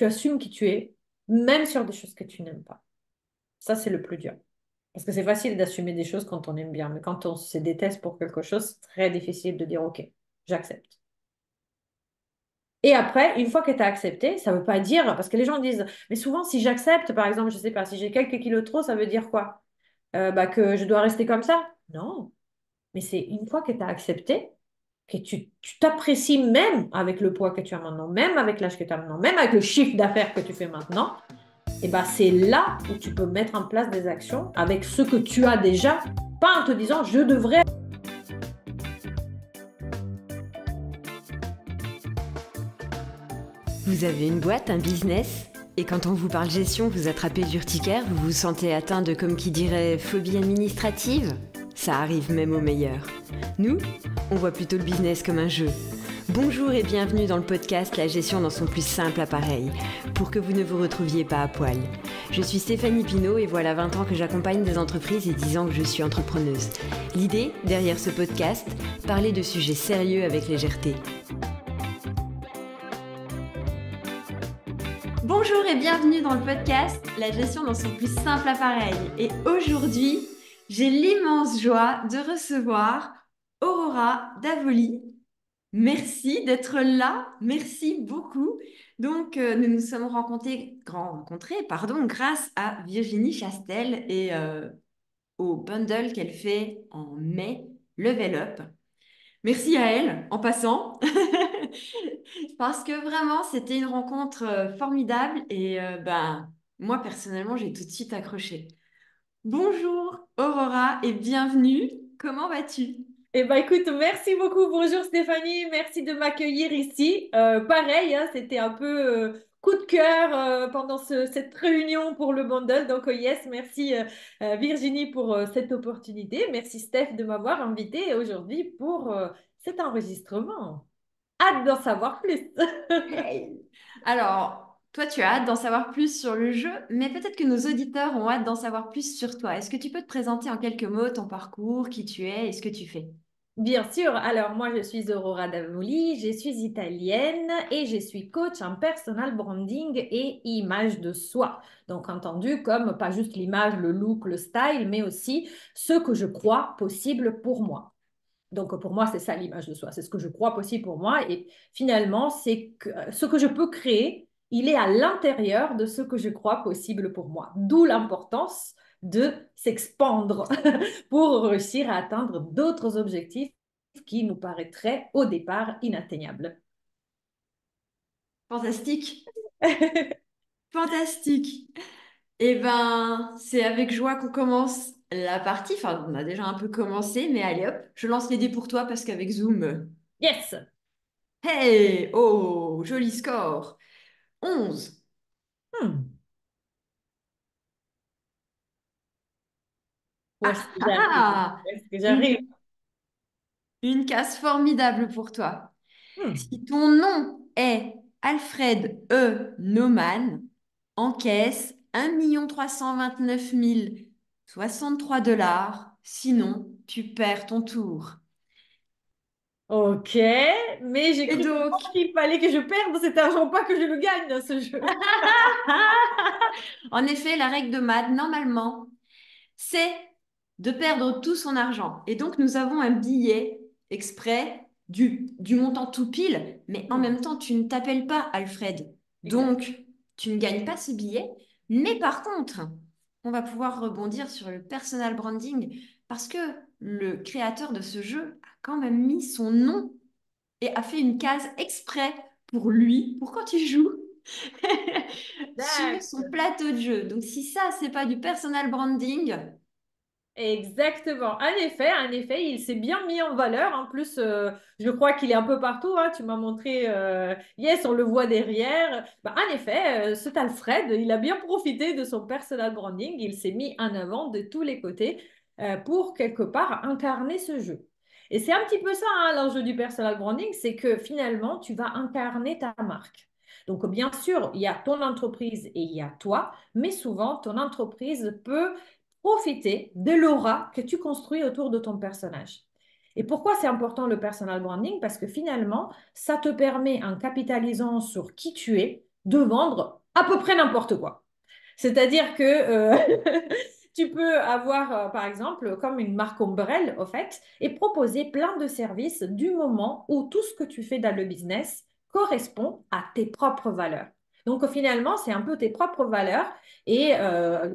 tu assumes qui tu es, même sur des choses que tu n'aimes pas. Ça, c'est le plus dur. Parce que c'est facile d'assumer des choses quand on aime bien, mais quand on se déteste pour quelque chose, c'est très difficile de dire, OK, j'accepte. Et après, une fois que tu as accepté, ça ne veut pas dire, parce que les gens disent, mais souvent, si j'accepte, par exemple, je ne sais pas, si j'ai quelques kilos de trop, ça veut dire quoi? Que je dois rester comme ça? Non, mais c'est une fois que tu as accepté, que tu t'apprécies même avec le poids que tu as maintenant, même avec l'âge que tu as maintenant, même avec le chiffre d'affaires que tu fais maintenant, et ben c'est là où tu peux mettre en place des actions avec ce que tu as déjà, pas en te disant je devrais. Vous avez une boîte, un business, et quand on vous parle gestion, vous attrapez l'urticaire, vous vous sentez atteint de, comme qui dirait, phobie administrative? Ça arrive même aux meilleurs. Nous, on voit plutôt le business comme un jeu. Bonjour et bienvenue dans le podcast La gestion dans son plus simple appareil, pour que vous ne vous retrouviez pas à poil. Je suis Stéphanie Pinault et voilà 20 ans que j'accompagne des entreprises et 10 ans que je suis entrepreneuse. L'idée, derrière ce podcast, parler de sujets sérieux avec légèreté. Bonjour et bienvenue dans le podcast La gestion dans son plus simple appareil. Et aujourd'hui, j'ai l'immense joie de recevoir Aurora Davoli. Merci d'être là, merci beaucoup. Donc, nous nous sommes rencontrés, grâce à Virginie Chastel et au bundle qu'elle fait en mai, Level Up. Merci à elle, en passant, parce que vraiment, c'était une rencontre formidable et moi, personnellement, j'ai tout de suite accroché. Bonjour Aurora et bienvenue. Comment vas-tu? Eh ben écoute, merci beaucoup. Bonjour Stéphanie, merci de m'accueillir ici. Pareil, hein, c'était un peu coup de cœur pendant cette réunion pour le bundle. Donc yes, merci Virginie pour cette opportunité. Merci Steph de m'avoir invité aujourd'hui pour cet enregistrement. Hâte d'en savoir plus. Hey. Alors, toi, tu as hâte d'en savoir plus sur le jeu, mais peut-être que nos auditeurs ont hâte d'en savoir plus sur toi. Est-ce que tu peux te présenter en quelques mots ton parcours, qui tu es et ce que tu fais? Bien sûr, alors moi je suis Aurora Davoli, je suis italienne et je suis coach en personal branding et image de soi. Donc entendu comme pas juste l'image, le look, le style, mais aussi ce que je crois possible pour moi. Donc pour moi c'est ça l'image de soi, c'est ce que je crois possible pour moi et finalement c'est que ce que je peux créer, il est à l'intérieur de ce que je crois possible pour moi. D'où l'importance de s'expandre pour réussir à atteindre d'autres objectifs qui nous paraîtraient au départ inatteignables. Fantastique, fantastique. Eh ben, c'est avec joie qu'on commence la partie. Enfin, on a déjà un peu commencé, mais allez hop, je lance les dés pour toi parce qu'avec Zoom. Yes! Hey! Oh, joli score! 11. Hmm. Où est-ce Ah que ah j'arrive? ah! Où est-ce que j'arrive? Une, une case formidable pour toi. Hmm. Si ton nom est Alfred E. Neumann, encaisse 1 329 063 $. Sinon, tu perds ton tour. Ok, mais j'ai Et cru donc, comprendre qu'il fallait que je perde cet argent, pas que je le gagne dans ce jeu. en effet, la règle de maths, normalement, c'est de perdre tout son argent. Et donc, nous avons un billet exprès du montant tout pile, mais en Hmm. même temps, tu ne t'appelles pas Alfred. Exact. Donc, tu ne gagnes pas ce billet. Mais par contre, on va pouvoir rebondir sur le personal branding parce que le créateur de ce jeu a quand même mis son nom et a fait une case exprès pour lui, pour quand il joue, sur son Exact. plateau de jeu. Donc, si ça, c'est pas du personal branding, Exactement. En effet, il s'est bien mis en valeur. En plus, je crois qu'il est un peu partout, hein. Tu m'as montré, yes, on le voit derrière. Bah, en effet, cet Alfred, il a bien profité de son personal branding. Il s'est mis en avant de tous les côtés pour quelque part incarner ce jeu. Et c'est un petit peu ça, hein, l'enjeu du personal branding, c'est que finalement, tu vas incarner ta marque. Donc, bien sûr, il y a ton entreprise et il y a toi, mais souvent, ton entreprise peut profiter de l'aura que tu construis autour de ton personnage. Et pourquoi c'est important le personal branding? Parce que finalement, ça te permet, en capitalisant sur qui tu es, de vendre à peu près n'importe quoi. C'est-à-dire que tu peux avoir, par exemple, comme une marque ombrelle, au fait, et proposer plein de services du moment où tout ce que tu fais dans le business correspond à tes propres valeurs. Donc, finalement, c'est un peu tes propres valeurs et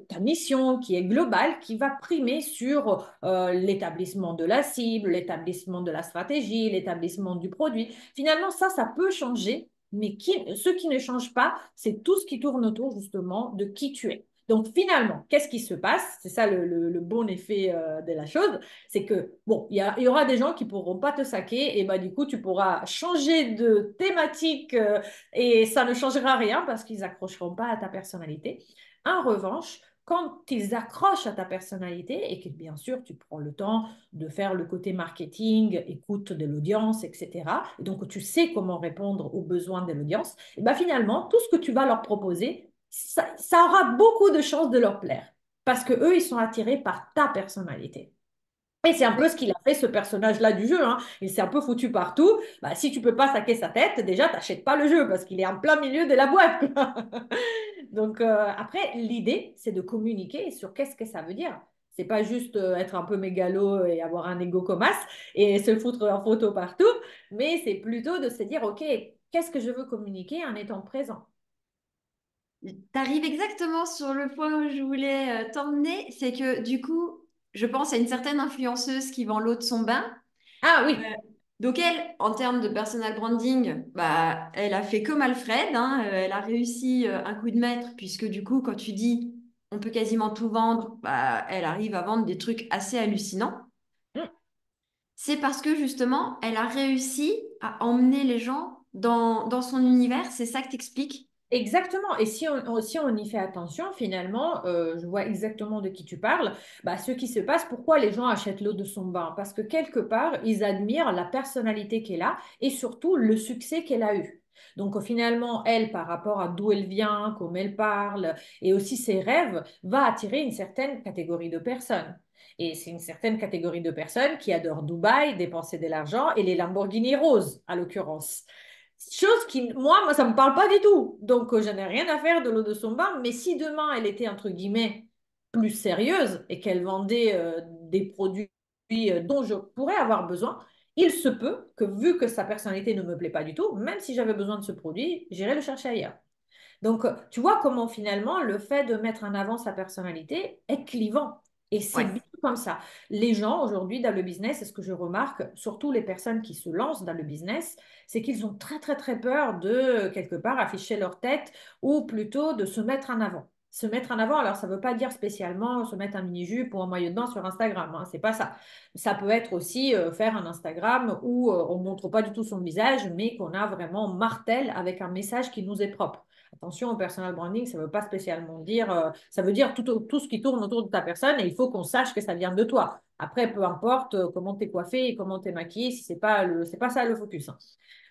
ta mission qui est globale qui va primer sur l'établissement de la cible, l'établissement de la stratégie, l'établissement du produit. Finalement, ça peut changer, mais ce qui ne change pas, c'est tout ce qui tourne autour justement de qui tu es. Donc finalement, qu'est-ce qui se passe? C'est ça le bon effet de la chose, c'est que bon, il y aura des gens qui pourront pas te saquer et bah du coup tu pourras changer de thématique et ça ne changera rien parce qu'ils accrocheront pas à ta personnalité. En revanche, quand ils accrochent à ta personnalité et que bien sûr tu prends le temps de faire le côté marketing, écoute de l'audience, etc. Et donc tu sais comment répondre aux besoins de l'audience, et ben finalement tout ce que tu vas leur proposer ça aura beaucoup de chances de leur plaire. Parce que eux, ils sont attirés par ta personnalité. Et c'est un peu ce qu'il a fait, ce personnage-là du jeu. Hein. Il s'est un peu foutu partout. Bah, si tu peux pas saquer sa tête, déjà, t'achètes pas le jeu parce qu'il est en plein milieu de la boîte. Donc, après, l'idée, c'est de communiquer sur qu'est-ce que ça veut dire. C'est pas juste être un peu mégalo et avoir un ego comme as et se foutre en photo partout, mais c'est plutôt de se dire, OK, qu'est-ce que je veux communiquer en étant présent? T'arrives exactement sur le point où je voulais t'emmener, c'est que du coup, je pense à une certaine influenceuse qui vend l'eau de son bain. Ah Euh, oui, donc elle, en termes de personal branding, bah, elle a fait comme Alfred, hein, elle a réussi un coup de maître, puisque du coup, quand tu dis on peut quasiment tout vendre, bah, elle arrive à vendre des trucs assez hallucinants. mm, C'est parce que justement, elle a réussi à emmener les gens dans son univers, c'est ça que t'expliques? exactement. Et si on y fait attention, finalement, je vois exactement de qui tu parles. Bah, ce qui se passe, pourquoi les gens achètent l'eau de son bain? Parce que quelque part, ils admirent la personnalité qu'elle a et surtout le succès qu'elle a eu. Donc finalement, elle, par rapport à d'où elle vient, comment elle parle et aussi ses rêves, va attirer une certaine catégorie de personnes. Et c'est une certaine catégorie de personnes qui adorent Dubaï, dépenser de l'argent et les Lamborghini roses, à l'occurrence. Chose qui, moi, ça ne me parle pas du tout. Donc, je n'ai rien à faire de l'eau de son bain. Mais si demain, elle était, entre guillemets, plus sérieuse et qu'elle vendait des produits dont je pourrais avoir besoin, il se peut que, vu que sa personnalité ne me plaît pas du tout, même si j'avais besoin de ce produit, j'irai le chercher ailleurs. Donc, tu vois comment finalement le fait de mettre en avant sa personnalité est clivant. Et c'est Ouais. bien comme ça. Les gens aujourd'hui dans le business, c'est ce que je remarque, surtout les personnes qui se lancent dans le business, c'est qu'ils ont très très très peur de quelque part afficher leur tête ou plutôt de se mettre en avant. Se mettre en avant, alors ça ne veut pas dire spécialement se mettre un mini-jupe ou un maillot de bain sur Instagram, hein, c'est pas ça. Ça peut être aussi faire un Instagram où on ne montre pas du tout son visage, mais qu'on a vraiment martel avec un message qui nous est propre. Attention, au personal branding, ça ne veut pas spécialement dire, ça veut dire tout ce qui tourne autour de ta personne et il faut qu'on sache que ça vient de toi. Après, peu importe comment tu es coiffé et comment tu es maquillé, si c'est pas ça le focus. Hein.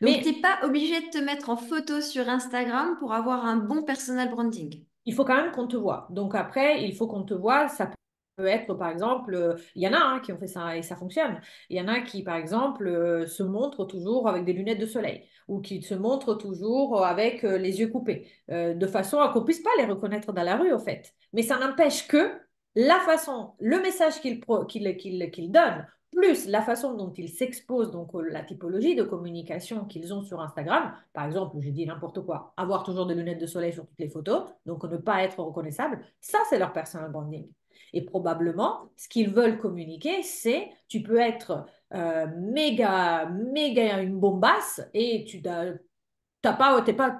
Donc, t'es Mais pas obligé de te mettre en photo sur Instagram pour avoir un bon personal branding. il faut quand même qu'on te voit. Donc après, il faut qu'on te voit. Ça peut être, par exemple, il y en a hein, qui ont fait ça et ça fonctionne. Il y en a qui, par exemple, se montrent toujours avec des lunettes de soleil ou qui se montrent toujours avec les yeux coupés, de façon à qu'on puisse pas les reconnaître dans la rue, au fait. Mais ça n'empêche que la façon, le message qu'ils donnent, plus la façon dont ils s'exposent, donc la typologie de communication qu'ils ont sur Instagram, par exemple, j'ai dit n'importe quoi, avoir toujours des lunettes de soleil sur toutes les photos, donc ne pas être reconnaissable, ça c'est leur personal branding. Et probablement, ce qu'ils veulent communiquer, c'est tu peux être méga une bombasse et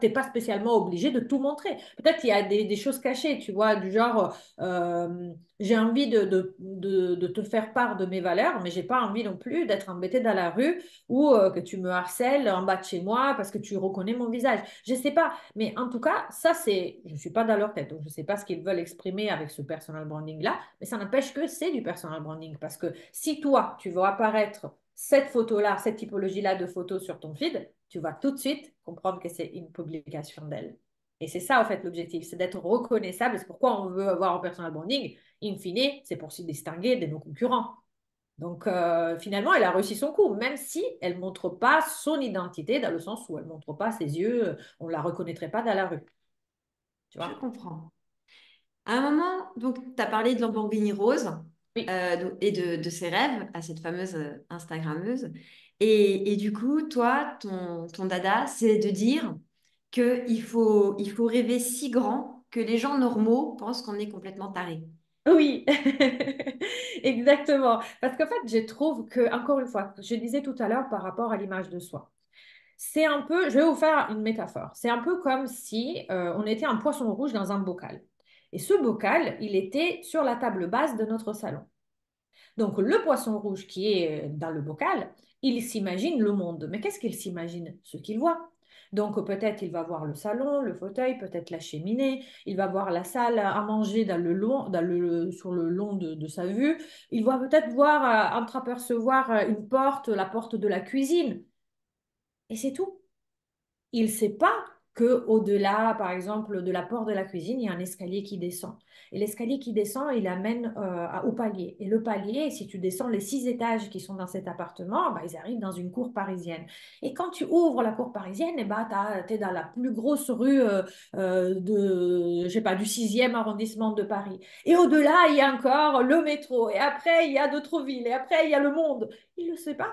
t'es pas spécialement obligé de tout montrer. Peut-être qu'il y a des choses cachées, tu vois, du genre, j'ai envie de te faire part de mes valeurs, mais j'ai pas envie non plus d'être embêtée dans la rue ou que tu me harcèles en bas de chez moi parce que tu reconnais mon visage. Je sais pas, mais en tout cas, ça c'est, je suis pas dans leur tête, donc je sais pas ce qu'ils veulent exprimer avec ce personal branding-là, mais ça n'empêche que c'est du personal branding parce que si toi, tu veux apparaître cette photo-là, cette typologie-là de photos sur ton feed, tu vas tout de suite comprendre que c'est une publication d'elle. Et c'est ça, en fait, l'objectif, c'est d'être reconnaissable. C'est pourquoi on veut avoir un personal branding. In fine, c'est pour se distinguer de nos concurrents. Donc, finalement, elle a réussi son coup, même si elle ne montre pas son identité, dans le sens où elle ne montre pas ses yeux, on ne la reconnaîtrait pas dans la rue, tu Je vois. comprends. À un moment, donc, tu as parlé de Lamborghini Rose Oui. et de ses rêves à cette fameuse Instagrammeuse. Et du coup, toi, ton dada, c'est de dire il faut rêver si grand que les gens normaux pensent qu'on est complètement taré. Oui, exactement. Parce qu'en fait, je trouve que, encore une fois, je disais tout à l'heure par rapport à l'image de soi, c'est un peu, je vais vous faire une métaphore, c'est un peu comme si on était un poisson rouge dans un bocal. Et ce bocal, il était sur la table basse de notre salon. Donc, le poisson rouge qui est dans le bocal, il s'imagine le monde. Mais qu'est-ce qu'il s'imagine? Ce qu'il voit. Donc, peut-être il va voir le salon, le fauteuil, peut-être la cheminée, il va voir la salle à manger sur le long de sa vue. Il va peut-être voir, entreapercevoir une porte, la porte de la cuisine. Et c'est tout. Il ne sait pas que au-delà, par exemple, de la porte de la cuisine, il y a un escalier qui descend. Et l'escalier qui descend, il amène au palier. Et le palier, si tu descends les 6 étages qui sont dans cet appartement, bah, ils arrivent dans une cour parisienne. Et quand tu ouvres la cour parisienne, eh bah, tu es dans la plus grosse rue je sais pas, du 6e arrondissement de Paris. Et au-delà, il y a encore le métro. Et après, il y a d'autres villes. Et après, il y a le monde. Il ne le sait pas.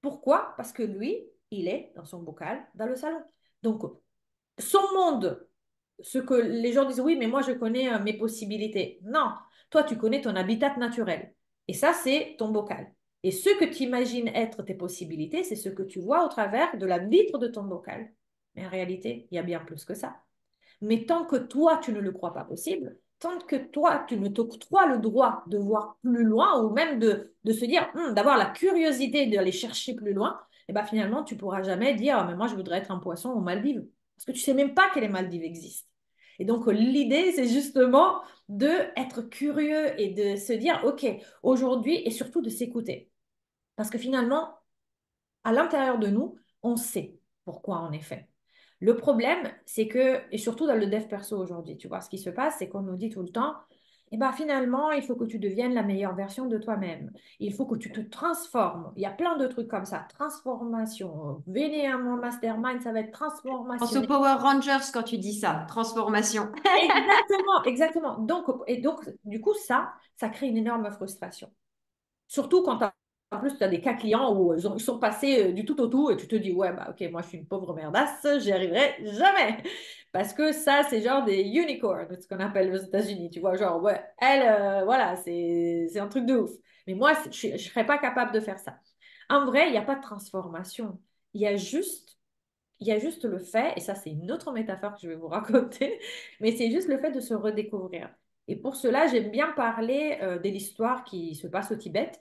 Pourquoi? Parce que lui, il est dans son bocal, dans le salon. Donc, son monde, ce que les gens disent, oui, mais moi, je connais mes possibilités. Non, toi, tu connais ton habitat naturel. Et ça, c'est ton bocal. Et ce que tu imagines être tes possibilités, c'est ce que tu vois au travers de la vitre de ton bocal. Mais en réalité, il y a bien plus que ça. Mais tant que toi, tu ne le crois pas possible, tant que toi, tu ne t'octroies le droit de voir plus loin ou même de se dire, d'avoir la curiosité d'aller chercher plus loin, et ben finalement, tu ne pourras jamais dire, mais moi, je voudrais être un poisson aux Maldives. Parce que tu ne sais même pas que les Maldives existent. Et donc, l'idée, c'est justement d'être curieux et de se dire, OK, aujourd'hui, et surtout de s'écouter. Parce que finalement, à l'intérieur de nous, on sait pourquoi on est fait. Le problème, c'est que, et surtout dans le dev perso aujourd'hui, tu vois, ce qui se passe, c'est qu'on nous dit tout le temps, eh ben, finalement, il faut que tu deviennes la meilleure version de toi-même. Il faut que tu te transformes. Il y a plein de trucs comme ça. Transformation. Venez à mon mastermind, ça va être Pense aux transformationnel. Power Rangers quand tu dis ça, transformation. Exactement, exactement. Donc, du coup, ça crée une énorme frustration. Surtout quand en plus tu as des cas clients où ils sont passés du tout au tout et tu te dis, ouais, bah ok, moi je suis une pauvre merdasse, j'y arriverai jamais. Parce que ça, c'est genre des unicorns, ce qu'on appelle aux États-Unis. Tu vois, genre, ouais, elle, voilà, c'est un truc de ouf. Mais moi, je ne serais pas capable de faire ça. En vrai, il n'y a pas de transformation. Il y a juste il y a juste le fait, et ça c'est une autre métaphore que je vais vous raconter, mais c'est juste le fait de se redécouvrir. Et pour cela, j'aime bien parler de l'histoire qui se passe au Tibet,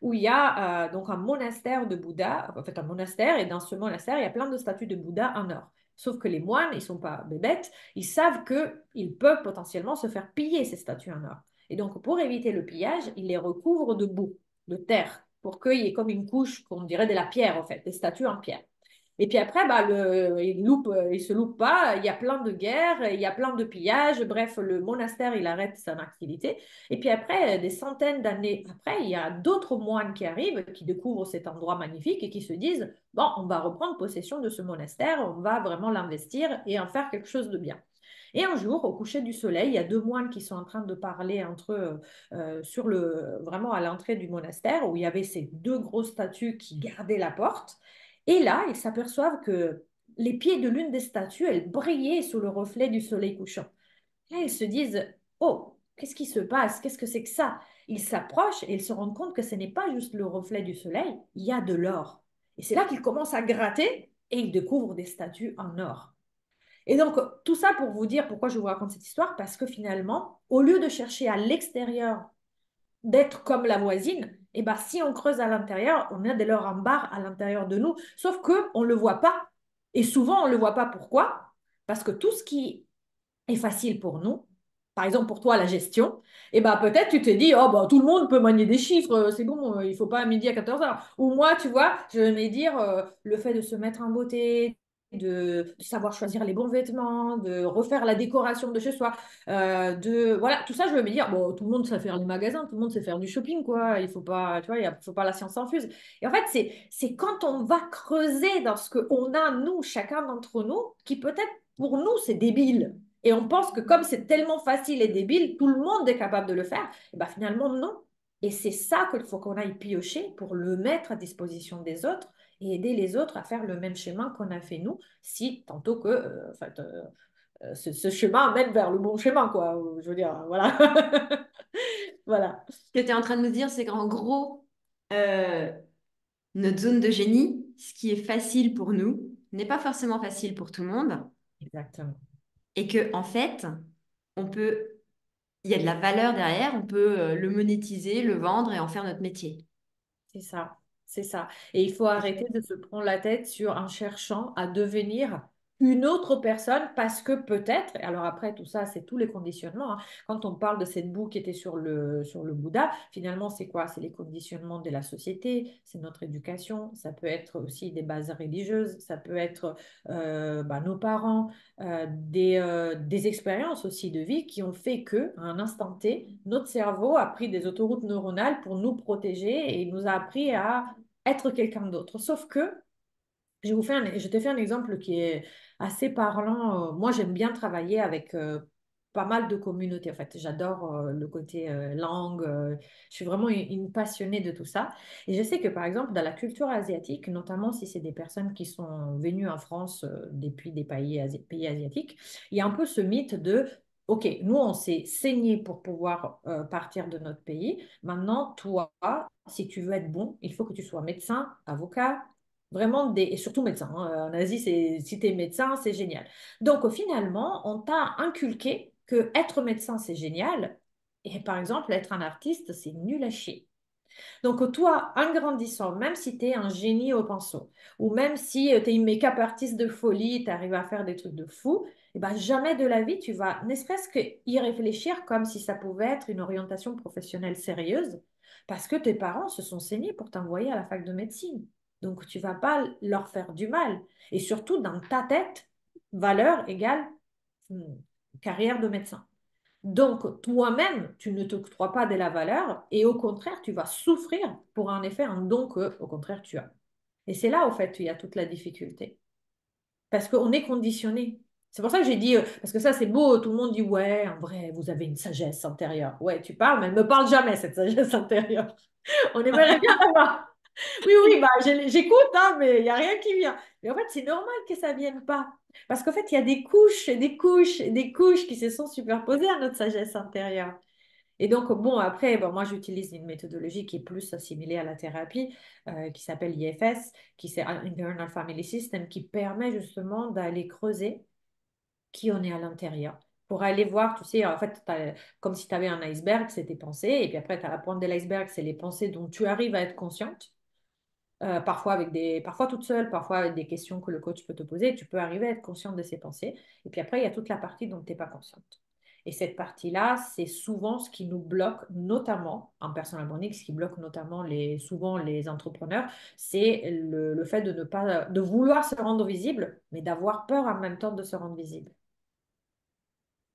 où il y a donc un monastère de Bouddha, en fait un monastère, et dans ce monastère, il y a plein de statues de Bouddha en or. Sauf que les moines, ils ne sont pas bébêtes, ils savent qu'ils peuvent potentiellement se faire piller ces statues en or. Et donc, pour éviter le pillage, ils les recouvrent de boue, de terre, pour qu'il y ait comme une couche, qu'on dirait de la pierre, en fait, des statues en pierre. Et puis après, bah, il se loupe pas, il y a plein de guerres, il y a plein de pillages, bref, le monastère, il arrête son activité. Et puis après, des centaines d'années après, il y a d'autres moines qui arrivent, qui découvrent cet endroit magnifique et qui se disent, bon, on va reprendre possession de ce monastère, on va vraiment l'investir et en faire quelque chose de bien. Et un jour, au coucher du soleil, il y a deux moines qui sont en train de parler entre eux vraiment à l'entrée du monastère, où il y avait ces deux grosses statues qui gardaient la porte. Et là, ils s'aperçoivent que les pieds de l'une des statues, elles brillaient sous le reflet du soleil couchant. Là, ils se disent, oh, qu'est-ce qui se passe? Qu'est-ce que c'est que ça? Ils s'approchent et ils se rendent compte que ce n'est pas juste le reflet du soleil, il y a de l'or. Et c'est là qu'ils commencent à gratter et ils découvrent des statues en or. Et donc, tout ça pour vous dire pourquoi je vous raconte cette histoire, parce que finalement, au lieu de chercher à l'extérieur d'être comme la voisine, et ben, si on creuse à l'intérieur, on a de l'or en barre à l'intérieur de nous, sauf qu'on ne le voit pas. Et souvent, on ne le voit pas. Pourquoi? Parce que tout ce qui est facile pour nous, par exemple pour toi la gestion, et ben peut-être tu te dis, oh bah tout le monde peut manier des chiffres, c'est bon, il faut pas à midi à 14 heures. Ou moi, tu vois, je vais me dire le fait de se mettre en beauté, de savoir choisir les bons vêtements, de refaire la décoration de chez soi, voilà, tout ça, je veux me dire, bon, tout le monde sait faire les magasins, tout le monde sait faire du shopping, quoi. Il faut pas, tu vois, faut pas la science s'infuse. Et en fait, c'est quand on va creuser dans ce qu'on a, nous, chacun d'entre nous, qui peut-être pour nous, c'est débile. Et on pense que comme c'est tellement facile et débile, tout le monde est capable de le faire. Et ben finalement, non. Et c'est ça qu'il faut qu'on aille piocher pour le mettre à disposition des autres et aider les autres à faire le même chemin qu'on a fait nous, si tantôt que en fait, ce chemin mène vers le bon chemin, quoi. Je veux dire, voilà. Voilà. Ce que tu es en train de nous dire, c'est qu'en gros, euh, notre zone de génie, ce qui est facile pour nous, n'est pas forcément facile pour tout le monde. Exactement. Et que, en fait, on peut, il y a de la valeur derrière, on peut le monétiser, le vendre et en faire notre métier. C'est ça, c'est ça. Et il faut arrêter de se prendre la tête sur en cherchant à devenir une autre personne parce que peut-être, et alors après tout ça, c'est tous les conditionnements, hein. Quand on parle de cette boue qui était sur le Bouddha, finalement, c'est quoi? C'est les conditionnements de la société, c'est notre éducation, ça peut être aussi des bases religieuses, ça peut être nos parents, des expériences aussi de vie qui ont fait que, à un instant T, notre cerveau a pris des autoroutes neuronales pour nous protéger et il nous a appris à être quelqu'un d'autre. Sauf que je t'ai fait un exemple qui est assez parlant. Moi, j'aime bien travailler avec pas mal de communautés. En fait, j'adore le côté langue. Je suis vraiment une passionnée de tout ça. Et je sais que, par exemple, dans la culture asiatique, notamment si c'est des personnes qui sont venues en France depuis des pays asiatiques, il y a un peu ce mythe de, OK, nous, on s'est saigné pour pouvoir partir de notre pays. Maintenant, toi, si tu veux être bon, il faut que tu sois médecin, avocat, vraiment et surtout médecin, hein. En Asie, si tu es médecin, c'est génial. Donc, finalement, on t'a inculqué que être médecin, c'est génial. Et par exemple, être un artiste, c'est nul à chier. Donc, toi, en grandissant, même si tu es un génie au pinceau, ou même si tu es une make-up artiste de folie, tu arrives à faire des trucs de fou, et ben, jamais de la vie, tu vas ne serait-ce qu'y réfléchir comme si ça pouvait être une orientation professionnelle sérieuse, parce que tes parents se sont saignés pour t'envoyer à la fac de médecine. Donc, tu vas pas leur faire du mal. Et surtout, dans ta tête, valeur égale hmm, carrière de médecin. Donc, toi-même, tu ne t'octroies pas de la valeur et au contraire, tu vas souffrir pour en effet un don que, au contraire, tu as. Et c'est là, au fait, il y a toute la difficulté. Parce qu'on est conditionné. C'est pour ça que j'ai dit, parce que ça, c'est beau, tout le monde dit, ouais, en vrai, vous avez une sagesse intérieure. Ouais, tu parles, mais elle ne me parle jamais, cette sagesse intérieure. On aimerait bien l'avoir. Oui, oui, bah, j'écoute, hein, mais il n'y a rien qui vient. Mais en fait, c'est normal que ça ne vienne pas. Parce qu'en fait, il y a des couches et des couches et des couches qui se sont superposées à notre sagesse intérieure. Et donc, bon, après, bon, moi, j'utilise une méthodologie qui est plus assimilée à la thérapie, qui s'appelle IFS, qui c'est Internal Family System, qui permet justement d'aller creuser qui on est à l'intérieur. Pour aller voir, tu sais, en fait, comme si tu avais un iceberg, c'est tes pensées, et puis après, tu as la pointe de l'iceberg, c'est les pensées dont tu arrives à être consciente. Parfois toute seule, parfois avec des questions que le coach peut te poser, tu peux arriver à être consciente de ces pensées. Et puis après, il y a toute la partie dont tu n'es pas consciente. Et cette partie-là, c'est souvent ce qui nous bloque, notamment en personal branding, ce qui bloque notamment souvent les entrepreneurs, c'est le fait de ne pas, de vouloir se rendre visible, mais d'avoir peur en même temps de se rendre visible.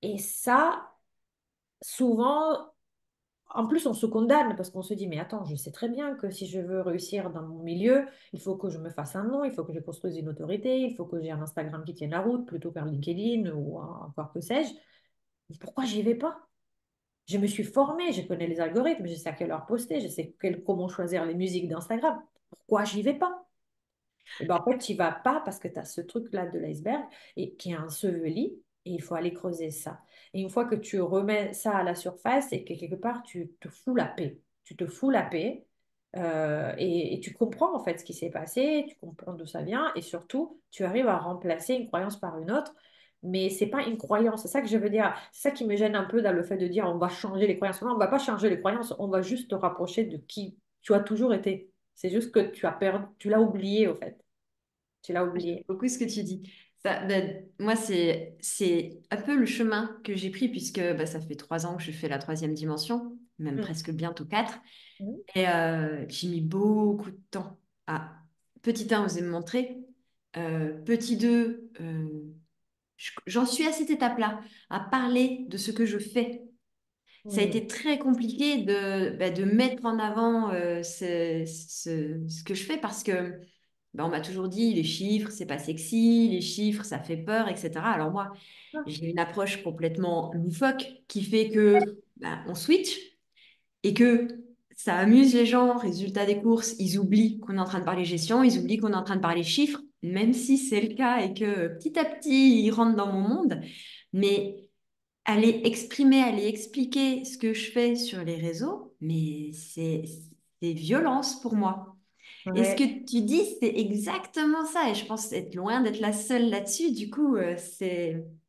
Et ça, souvent, en plus, on se condamne parce qu'on se dit, mais attends, je sais très bien que si je veux réussir dans mon milieu, il faut que je me fasse un nom, il faut que je construise une autorité, il faut que j'ai un Instagram qui tienne la route plutôt qu'un LinkedIn ou encore que sais-je. Mais pourquoi j'y vais pas? Je me suis formée, je connais les algorithmes, je sais à quelle heure poster, je sais comment choisir les musiques d'Instagram. Pourquoi j'y vais pas? Et ben en fait, tu n'y vas pas parce que tu as ce truc-là de l'iceberg et qui est enseveli et il faut aller creuser ça. Et une fois que tu remets ça à la surface et que quelque part tu te fous la paix, tu te fous la paix et tu comprends en fait ce qui s'est passé, tu comprends d'où ça vient et surtout tu arrives à remplacer une croyance par une autre. Mais c'est pas une croyance, c'est ça que je veux dire. C'est ça qui me gêne un peu dans le fait de dire on va changer les croyances. Non, on va pas changer les croyances, on va juste te rapprocher de qui tu as toujours été. C'est juste que tu as perdu, tu l'as oublié au fait. Tu l'as J'aime oublié. beaucoup ce que tu dis. Ça, ben, moi, c'est un peu le chemin que j'ai pris puisque ben, ça fait 3 ans que je fais la troisième dimension, même Mm. presque bientôt 4. Mm. Et j'ai mis beaucoup de temps à, petit un, oser me montrer. Petit 2, j'en suis à cette étape-là, à parler de ce que je fais. Ça a Hmm. été très compliqué de mettre en avant ce que je fais parce que on m'a toujours dit les chiffres, c'est pas sexy, les chiffres, ça fait peur, etc. Alors moi, j'ai une approche complètement loufoque qui fait que on switch et que ça amuse les gens. Résultat des courses, ils oublient qu'on est en train de parler gestion, ils oublient qu'on est en train de parler chiffres, même si c'est le cas et que petit à petit, ils rentrent dans mon monde. Mais aller exprimer, aller expliquer ce que je fais sur les réseaux, mais c'est violence pour moi. Et ce que Ouais. tu dis, c'est exactement ça. Et je pense être loin d'être la seule là-dessus. Du coup,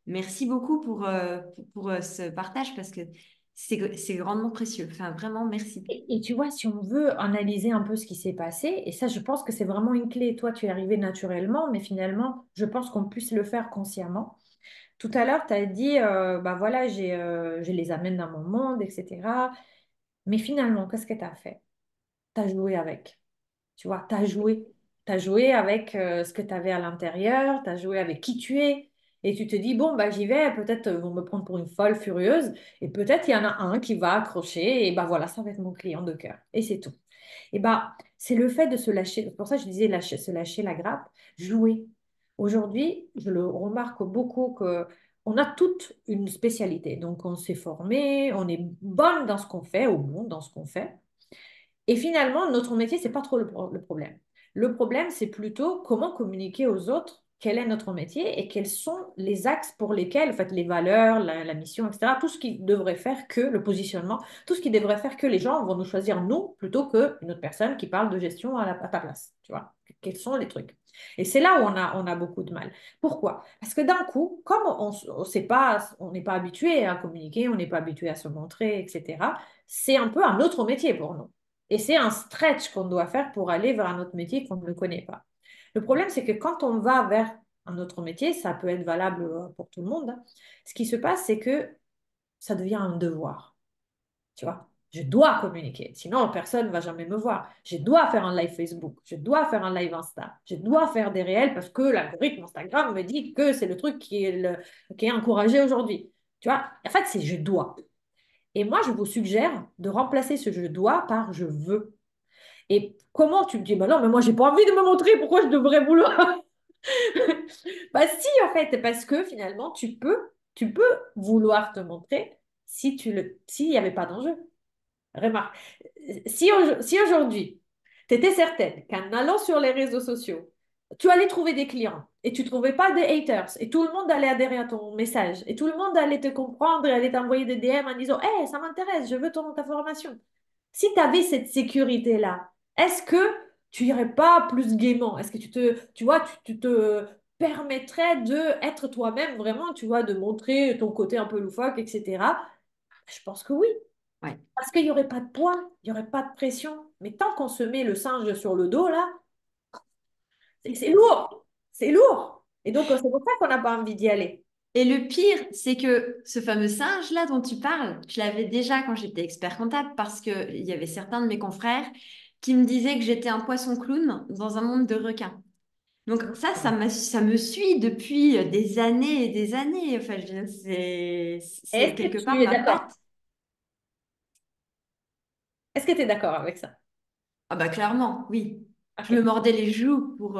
merci beaucoup pour ce partage parce que c'est grandement précieux. Enfin, vraiment, merci. Et tu vois, si on veut analyser un peu ce qui s'est passé, et ça, je pense que c'est vraiment une clé. Toi, tu es arrivé naturellement, mais finalement, je pense qu'on puisse le faire consciemment. Tout à l'heure, tu as dit, bah voilà, je les amène dans mon monde, etc. Mais finalement, qu'est-ce que tu as fait? Tu as joué avec. Tu vois, tu as joué. Tu as joué avec ce que tu avais à l'intérieur, tu as joué avec qui tu es. Et tu te dis, bon, bah, j'y vais, peut-être vont me prendre pour une folle furieuse. Et peut-être il y en a un qui va accrocher. Et bah voilà, ça va être mon client de cœur. Et c'est tout. Et bah, c'est le fait de se lâcher. C'est pour ça que je disais se lâcher la grappe, jouer. Aujourd'hui, je le remarque beaucoup que on a toute une spécialité. Donc, on s'est formé, on est bonne dans ce qu'on fait, au bon dans ce qu'on fait. Et finalement, notre métier, c'est pas trop le problème. Le problème, c'est plutôt comment communiquer aux autres quel est notre métier et quels sont les axes pour lesquels, en fait, les valeurs, la mission, etc., tout ce qui devrait faire que le positionnement, tout ce qui devrait faire que les gens vont nous choisir nous plutôt qu'une autre personne qui parle de gestion à ta place. Tu vois, quels sont les trucs? Et c'est là où on a beaucoup de mal. Pourquoi? Parce que d'un coup, comme on sait pas, on n'est pas habitué à communiquer, on n'est pas habitué à se montrer, etc., c'est un peu un autre métier pour nous. Et c'est un stretch qu'on doit faire pour aller vers un autre métier qu'on ne connaît pas. Le problème, c'est que quand on va vers un autre métier, ça peut être valable pour tout le monde, hein. Ce qui se passe, c'est que ça devient un devoir. Tu vois, je dois communiquer, sinon personne ne va jamais me voir. Je dois faire un live Facebook, je dois faire un live Insta, je dois faire des réels parce que l'algorithme Instagram me dit que c'est le truc qui est encouragé aujourd'hui. Tu vois, en fait, c'est je dois. Et moi, je vous suggère de remplacer ce je dois par je veux. Et comment tu me dis, bah non, mais moi, j'ai pas envie de me montrer, pourquoi je devrais vouloir? Bah si, en fait, parce que finalement, tu peux vouloir te montrer s'il n'y avait pas d'enjeu. Remarque, si aujourd'hui, tu étais certaine qu'en allant sur les réseaux sociaux, tu allais trouver des clients et tu ne trouvais pas des haters et tout le monde allait adhérer à ton message et tout le monde allait te comprendre et allait t'envoyer des DM en disant, hey, ça m'intéresse, je veux ta formation. Si tu avais cette sécurité-là, est-ce que tu irais pas plus gaiement? Est-ce que tu vois, tu te permettrais de être toi-même vraiment, tu vois, de montrer ton côté un peu loufoque, etc. Je pense que oui. Ouais. Parce qu'il n'y aurait pas de poids, il n'y aurait pas de pression. Mais tant qu'on se met le singe sur le dos, là, c'est lourd. C'est lourd. Et donc, c'est pour ça qu'on n'a pas envie d'y aller. Et le pire, c'est que ce fameux singe-là dont tu parles, je l'avais déjà quand j'étais expert comptable parce qu'il y avait certains de mes confrères qui me disaient que j'étais un poisson clown dans un monde de requins. Donc ça me suit depuis des années et des années. Enfin, je veux dire, c'est Est-ce que quelque part tu es ma d'accord? patte. Est-ce que tu es d'accord avec ça? Ah bah clairement, oui. Je me Ok. mordais les joues pour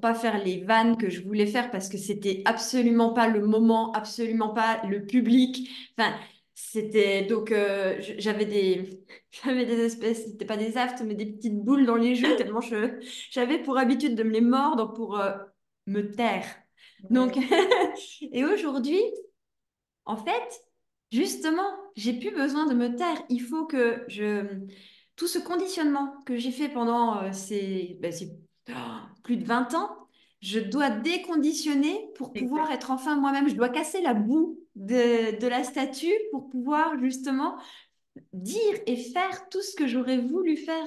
pas faire les vannes que je voulais faire parce que c'était absolument pas le moment, absolument pas le public. Enfin, c'était donc j'avais des j'avais des espèces, c'était pas des aftes, mais des petites boules dans les joues tellement j'avais pour habitude de me les mordre pour me taire. Donc Ouais. et aujourd'hui, en fait, justement, j'ai plus besoin de me taire. Il faut que je... Tout ce conditionnement que j'ai fait pendant oh, plus de 20 ans, je dois déconditionner pour pouvoir Exact. être enfin moi-même. Je dois casser la boue de la statue pour pouvoir justement dire et faire tout ce que j'aurais voulu faire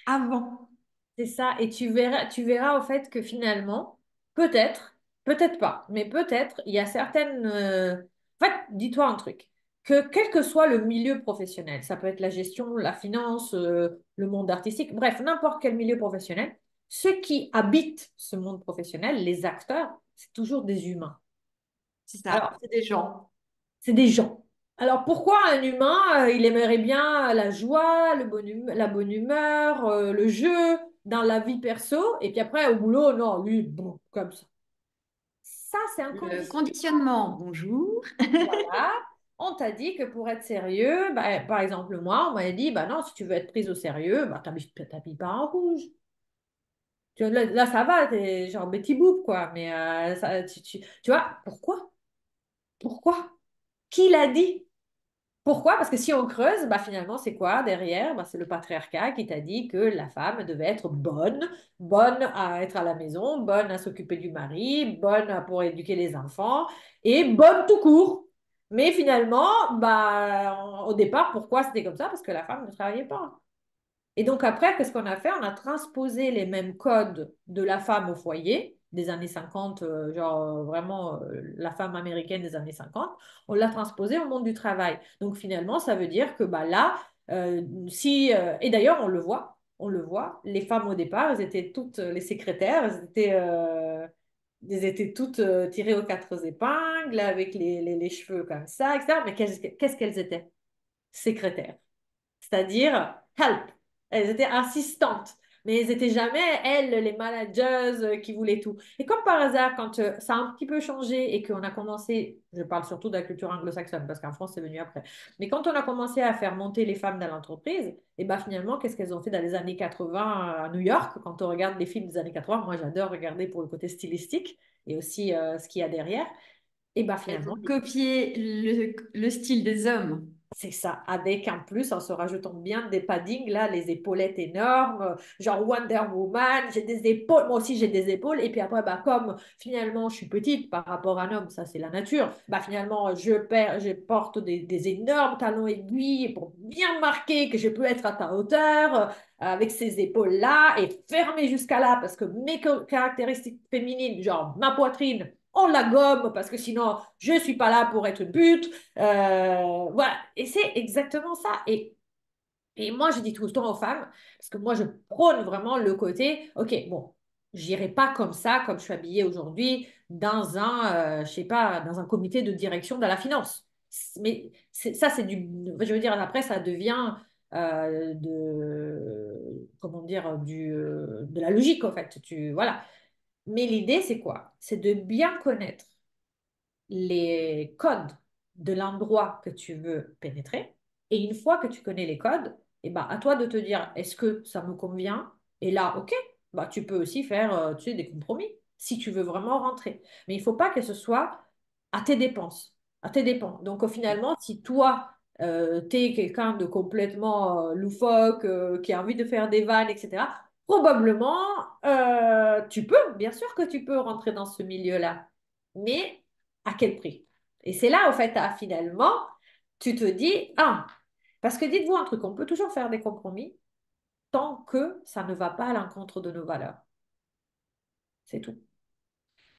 avant. C'est ça. Et tu verras au fait que finalement, peut-être, peut-être pas, mais peut-être, il y a certaines... En fait, dis-toi un truc, que quel que soit le milieu professionnel, ça peut être la gestion, la finance, le monde artistique, bref, n'importe quel milieu professionnel, ceux qui habitent ce monde professionnel, les acteurs, c'est toujours des humains. C'est ça, Alors, c'est des gens. c'est des gens. Alors, pourquoi un humain, il aimerait bien la joie, la bonne humeur, le jeu dans la vie perso, et puis après, au boulot, non, lui, bon, comme ça. Ça, c'est un Le conditionnement. conditionnement, bonjour. Voilà. On t'a dit que pour être sérieux, bah, par exemple, moi, on m'a dit, bah non, si tu veux être prise au sérieux, bah, t'habilles pas en rouge. Là, ça va, t'es genre Betty Boop, quoi. Mais tu vois, pourquoi? Pourquoi? Qui l'a dit? Pourquoi? Parce que si on creuse, bah finalement, c'est quoi derrière? Bah, c'est le patriarcat qui t'a dit que la femme devait être bonne, bonne à être à la maison, bonne à s'occuper du mari, pour éduquer les enfants et bonne tout court. Mais finalement, bah, au départ, pourquoi c'était comme ça? Parce que la femme ne travaillait pas. Et donc après, qu'est-ce qu'on a fait? On a transposé les mêmes codes de la femme au foyer des années 50, vraiment la femme américaine des années 50, on l'a transposé au monde du travail. Donc finalement, ça veut dire que bah, là, et d'ailleurs on le voit, les femmes au départ, elles étaient toutes les secrétaires, elles étaient toutes tirées aux quatre épingles, avec les cheveux comme ça, etc. Mais qu'est-ce qu'elles étaient? Secrétaires, c'est-à-dire help. Elles étaient assistantes, mais elles n'étaient jamais, elles, les managers qui voulaient tout. Et comme par hasard, quand ça a un petit peu changé et qu'on a commencé, je parle surtout de la culture anglo-saxonne, parce qu'en France, c'est venu après, mais quand on a commencé à faire monter les femmes dans l'entreprise, et ben finalement, qu'est-ce qu'elles ont fait dans les années 80 à New York? Quand on regarde les films des années 80, moi j'adore regarder pour le côté stylistique et aussi ce qu'il y a derrière, et ben Elles finalement, ont copié le style des hommes. c'est ça, avec en plus, en se rajoutant bien des paddings, là, les épaulettes énormes, genre Wonder Woman, j'ai des épaules, moi aussi j'ai des épaules, et puis après, bah, comme finalement je suis petite par rapport à un homme, ça c'est la nature, bah finalement je porte des énormes talons aiguilles pour bien marquer que je peux être à ta hauteur, avec ces épaules-là, et fermées jusqu'à là, parce que mes caractéristiques féminines, genre ma poitrine, on la gomme, parce que sinon je ne suis pas là pour être une pute. Voilà, et c'est exactement ça. Et moi, je dis tout le temps aux femmes, parce que moi, je prône vraiment le côté, ok, bon, j'irai pas comme ça, comme je suis habillée aujourd'hui, dans je sais pas, dans un comité de direction de la finance. Mais ça, c'est je veux dire, après, ça devient comment dire, de la logique, en fait. Voilà. Mais l'idée, c'est quoi? C'est de bien connaître les codes de l'endroit que tu veux pénétrer. Et une fois que tu connais les codes, et ben, à toi de te dire, est-ce que ça me convient? Et là, ok, bah, tu peux aussi faire tu sais, des compromis si tu veux vraiment rentrer. Mais il ne faut pas que ce soit à tes dépenses. À tes dépens. Donc, finalement, si toi, tu es quelqu'un de complètement loufoque, qui a envie de faire des vannes, etc., probablement, tu peux, bien sûr que tu peux rentrer dans ce milieu-là. Mais à quel prix? Et c'est là, au fait, finalement, tu te dis, ah, parce que dites-vous un truc, on peut toujours faire des compromis tant que ça ne va pas à l'encontre de nos valeurs. C'est tout.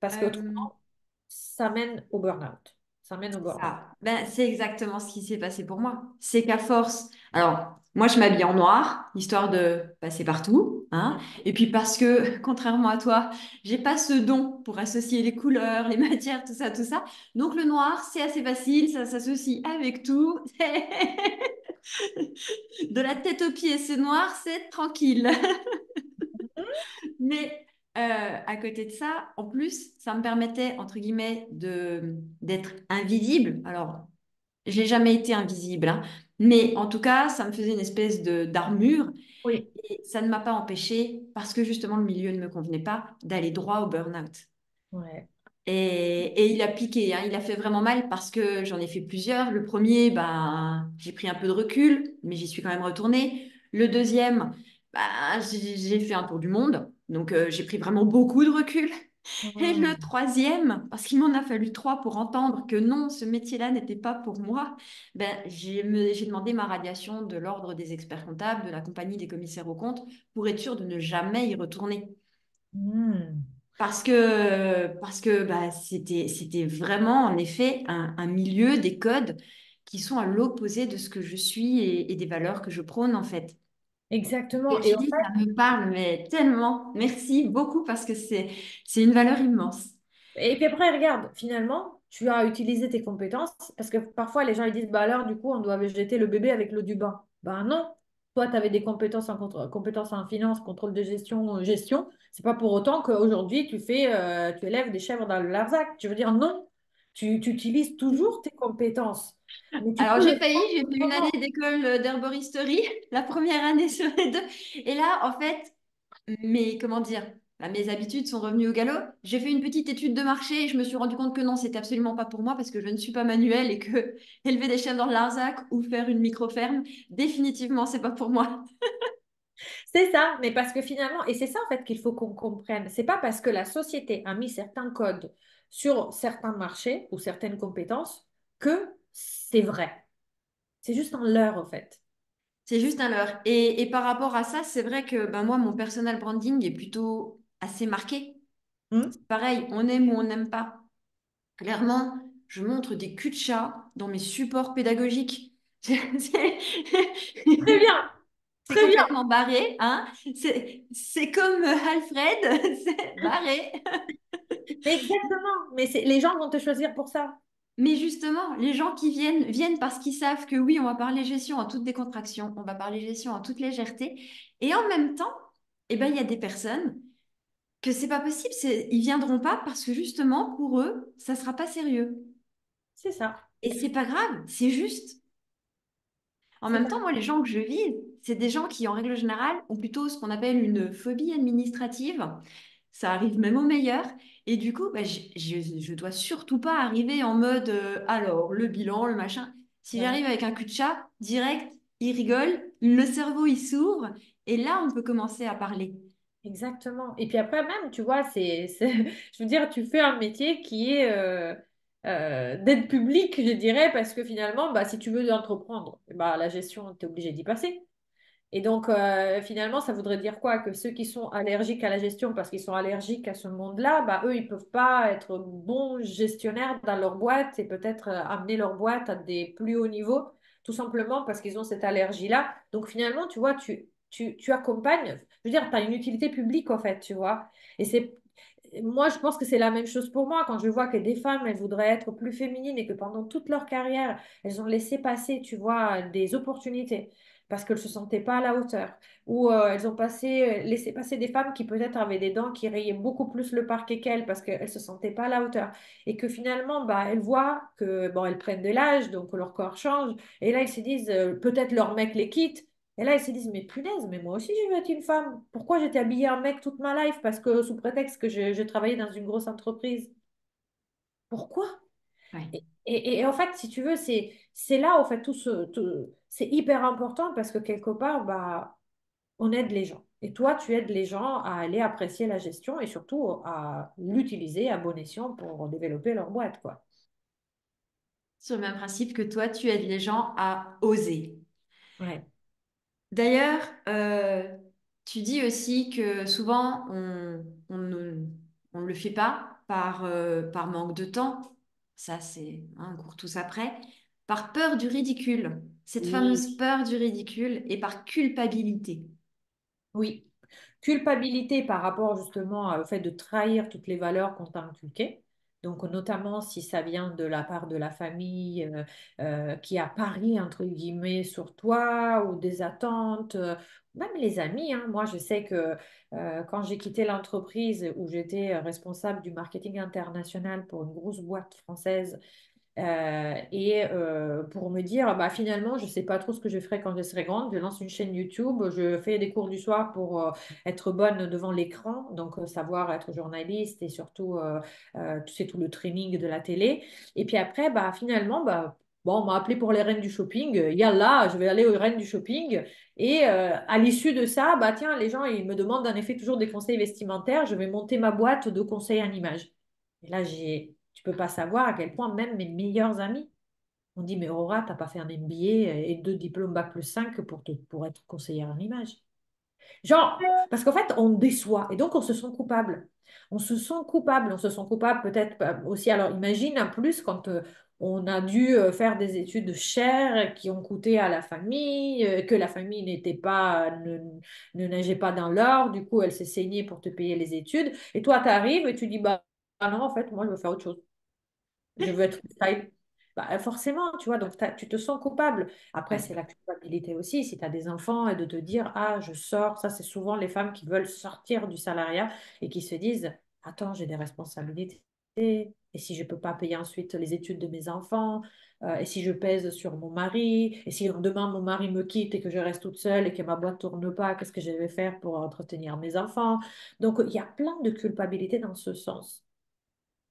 Parce que Euh, autrement, ça mène au burn-out. Ça mène au c'est burn-out. ça. Ben, c'est exactement ce qui s'est passé pour moi. C'est qu'à force. Alors, moi, je m'habille en noir, histoire de passer partout, hein. Et puis parce que, contrairement à toi, j'ai pas ce don pour associer les couleurs, les matières, tout ça, tout ça. Donc, le noir, c'est assez facile, ça s'associe avec tout. De la tête aux pieds, c'est noir, c'est tranquille. Mais à côté de ça, en plus, ça me permettait, entre guillemets, d'être invisible. Alors, j'ai jamais été invisible, hein, mais en tout cas, ça me faisait une espèce de d'armure Oui. et ça ne m'a pas empêché, parce que justement le milieu ne me convenait pas, d'aller droit au burn-out. Ouais. Et il a piqué, hein, il a fait vraiment mal parce que j'en ai fait plusieurs. Le premier, ben, j'ai pris un peu de recul, mais j'y suis quand même retournée. Le deuxième, ben, j'ai fait un tour du monde, donc j'ai pris vraiment beaucoup de recul. Et le Hmm. troisième, parce qu'il m'en a fallu trois pour entendre que non, ce métier-là n'était pas pour moi, ben, j'ai demandé ma radiation de l'ordre des experts comptables, de la compagnie des commissaires aux comptes, pour être sûr de ne jamais y retourner. Hmm. Parce que bah, c'était vraiment, en effet, un milieu, des codes qui sont à l'opposé de ce que je suis et des valeurs que je prône, en fait. Ce Exactement. que Et tu dis, ça me parle, mais tellement. Merci beaucoup parce que c'est une valeur immense. Et puis après, regarde, finalement, tu as utilisé tes compétences parce que parfois les gens ils disent, bah alors du coup, on doit jeter le bébé avec l'eau du bain. Ben non, toi, tu avais des compétences compétences en finance, contrôle de gestion, gestion. C'est pas pour autant qu'aujourd'hui, tu élèves des chèvres dans le Larzac. Je veux dire, non, tu utilises toujours tes compétences, mais tu Alors, peux le j'ai faire failli, j'ai fait une année autrement. d'école d'herboristerie, la première année sur les deux. Et là, en fait, comment dire, bah, mes habitudes sont revenues au galop. J'ai fait une petite étude de marché et je me suis rendu compte que non, c'était absolument pas pour moi parce que je ne suis pas manuelle et que élever des chèvres dans le Larzac ou faire une micro-ferme, définitivement, c'est pas pour moi. C'est ça, mais parce que finalement, et c'est ça en fait qu'il faut qu'on comprenne, c'est pas parce que la société a mis certains codes sur certains marchés ou certaines compétences que c'est vrai. C'est juste un leurre en fait. C'est juste un leurre. Et par rapport à ça, c'est vrai que ben, moi, mon personal branding est plutôt assez marqué. Hmm. Pareil, on aime ou on n'aime pas. Clairement, je montre des culs de chat dans mes supports pédagogiques. C'est Très bien, c'est très bien. complètement barré, hein? C'est comme Alfred, c'est barré. Mais exactement, mais les gens vont te choisir pour ça. Mais justement, les gens qui viennent parce qu'ils savent que oui, on va parler gestion en toute décontraction, on va parler gestion en toute légèreté. Et en même temps, eh ben, il y a des personnes que c'est pas possible, ils viendront pas parce que justement, pour eux, ça sera pas sérieux. C'est ça, Et c'est pas grave, c'est juste. En c'est même pas temps, grave. moi, les gens que je vise, c'est des gens qui, en règle générale, ont plutôt ce qu'on appelle une phobie administrative. Ça arrive même aux meilleurs. Et du coup, bah, je dois surtout pas arriver en mode alors, le bilan, le machin. Si Ben j'arrive non. avec un cul de chat, direct, il rigole, le cerveau, il s'ouvre. Et là, on peut commencer à parler. Exactement. Et puis après même, tu vois, je veux dire, tu fais un métier qui est d'aide publique, je dirais, parce que finalement, bah, si tu veux entreprendre, bah, la gestion, tu es obligé d'y passer. Et donc, finalement, ça voudrait dire quoi? Que ceux qui sont allergiques à la gestion parce qu'ils sont allergiques à ce monde-là, bah, eux, ils peuvent pas être bons gestionnaires dans leur boîte et peut-être amener leur boîte à des plus hauts niveaux, tout simplement parce qu'ils ont cette allergie-là. Donc, finalement, tu vois, tu accompagnes, je veux dire, tu as une utilité publique, en fait, tu vois. Et moi, je pense que c'est la même chose pour moi quand je vois que des femmes, elles voudraient être plus féminines et que pendant toute leur carrière, elles ont laissé passer, tu vois, des opportunités parce qu'elles ne se sentaient pas à la hauteur. Ou elles ont laissé passer des femmes qui peut-être avaient des dents qui rayaient beaucoup plus le parquet qu'elles parce qu'elles ne se sentaient pas à la hauteur. Et que finalement, bah, elles voient que, bon, elles prennent de l'âge, donc leur corps change. Et là, elles se disent, peut-être leur mec les quitte. Et là, elles se disent, mais punaise, mais moi aussi, je veux être une femme. Pourquoi j'étais habillée en mec toute ma life? Parce que sous prétexte que je travaillais dans une grosse entreprise. Pourquoi? Ouais. Et en fait, si tu veux, c'est là, en fait, c'est hyper important parce que quelque part, bah, on aide les gens. Et toi, tu aides les gens à aller apprécier la gestion et surtout à l'utiliser à bon escient pour développer leur boîte, quoi. Sur le même principe que toi, tu aides les gens à oser. Ouais. D'ailleurs, tu dis aussi que souvent, on ne le fait pas par manque de temps. Ça, c'est, hein, on court tous après. Par peur du ridicule. Cette Oui. fameuse peur du ridicule et par culpabilité. Oui. Culpabilité par rapport justement au fait de trahir toutes les valeurs qu'on t'a inculquées. Donc, notamment si ça vient de la part de la famille qui a parié, entre guillemets, sur toi ou des attentes, même les amis. Hein. Moi, je sais que quand j'ai quitté l'entreprise où j'étais responsable du marketing international pour une grosse boîte française, pour me dire, bah, finalement, je ne sais pas trop ce que je ferai quand je serai grande. Je lance une chaîne YouTube, je fais des cours du soir pour être bonne devant l'écran, donc savoir être journaliste et surtout, tu sais, tout le training de la télé. Et puis après, bah, finalement, bah, bon, on m'a appelé pour les reines du shopping. Yallah, je vais aller aux reines du shopping. Et à l'issue de ça, bah, tiens, les gens, ils me demandent en effet toujours des conseils vestimentaires. Je vais monter ma boîte de conseils en images. Et là, tu peux pas savoir à quel point même mes meilleurs amis ont dit, mais Aurora, t'as pas fait un MBA et deux diplômes bac+5 pour être conseillère en image. Genre, parce qu'en fait, on déçoit et donc on se sent coupable. On se sent coupable peut-être aussi. Alors imagine en plus quand on a dû faire des études chères qui ont coûté à la famille, que la famille n'était pas, ne nageait pas dans l'or, du coup, elle s'est saignée pour te payer les études. Et toi, tu arrives et tu dis, bah, ah non, en fait, moi, je veux faire autre chose. Je veux être freestyle. Bah, forcément, tu vois, donc tu te sens coupable. Après, Ouais. c'est la culpabilité aussi. Si tu as des enfants et de te dire, ah, je sors, ça, c'est souvent les femmes qui veulent sortir du salariat et qui se disent, attends, j'ai des responsabilités. Et si je ne peux pas payer ensuite les études de mes enfants, et si je pèse sur mon mari, et si demain mon mari me quitte et que je reste toute seule et que ma boîte tourne pas, qu'est-ce que je vais faire pour entretenir mes enfants? Donc, il y a plein de culpabilité dans ce sens.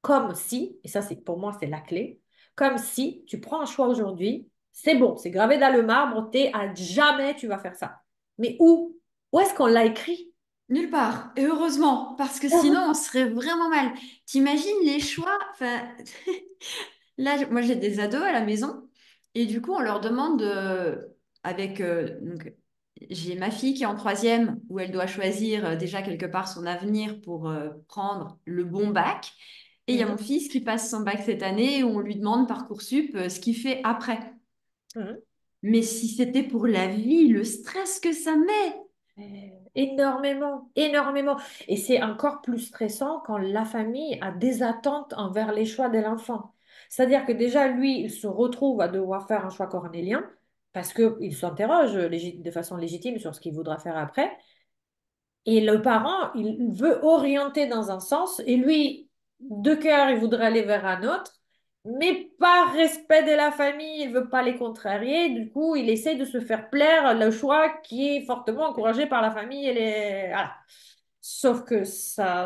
Comme si, et ça c'est pour moi c'est la clé, comme si tu prends un choix aujourd'hui, c'est bon, c'est gravé dans le marbre, t'es à jamais tu vas faire ça. Mais où? Où est-ce qu'on l'a écrit? Nulle part. Et heureusement, parce que sinon, on serait vraiment mal. T'imagines les choix? Enfin, là, moi, j'ai des ados à la maison. Et du coup, on leur demande avec... donc, j'ai ma fille qui est en troisième, où elle doit choisir déjà quelque part son avenir pour prendre le bon bac. Et il y a mon Mhm, fils qui passe son bac cette année, où on lui demande Parcoursup ce qu'il fait après. mhm. Mais si c'était pour la vie, le stress que ça met. Énormément, énormément. Et c'est encore plus stressant quand la famille a des attentes envers les choix de l'enfant. C'est-à-dire que déjà, lui, il se retrouve à devoir faire un choix cornélien parce qu'il s'interroge de façon légitime sur ce qu'il voudra faire après. Et le parent, il veut orienter dans un sens et lui, de cœur, il voudrait aller vers un autre, mais par respect de la famille, il veut pas les contrarier. Du coup, il essaie de se faire plaire le choix qui est fortement encouragé par la famille. Voilà. Sauf que ça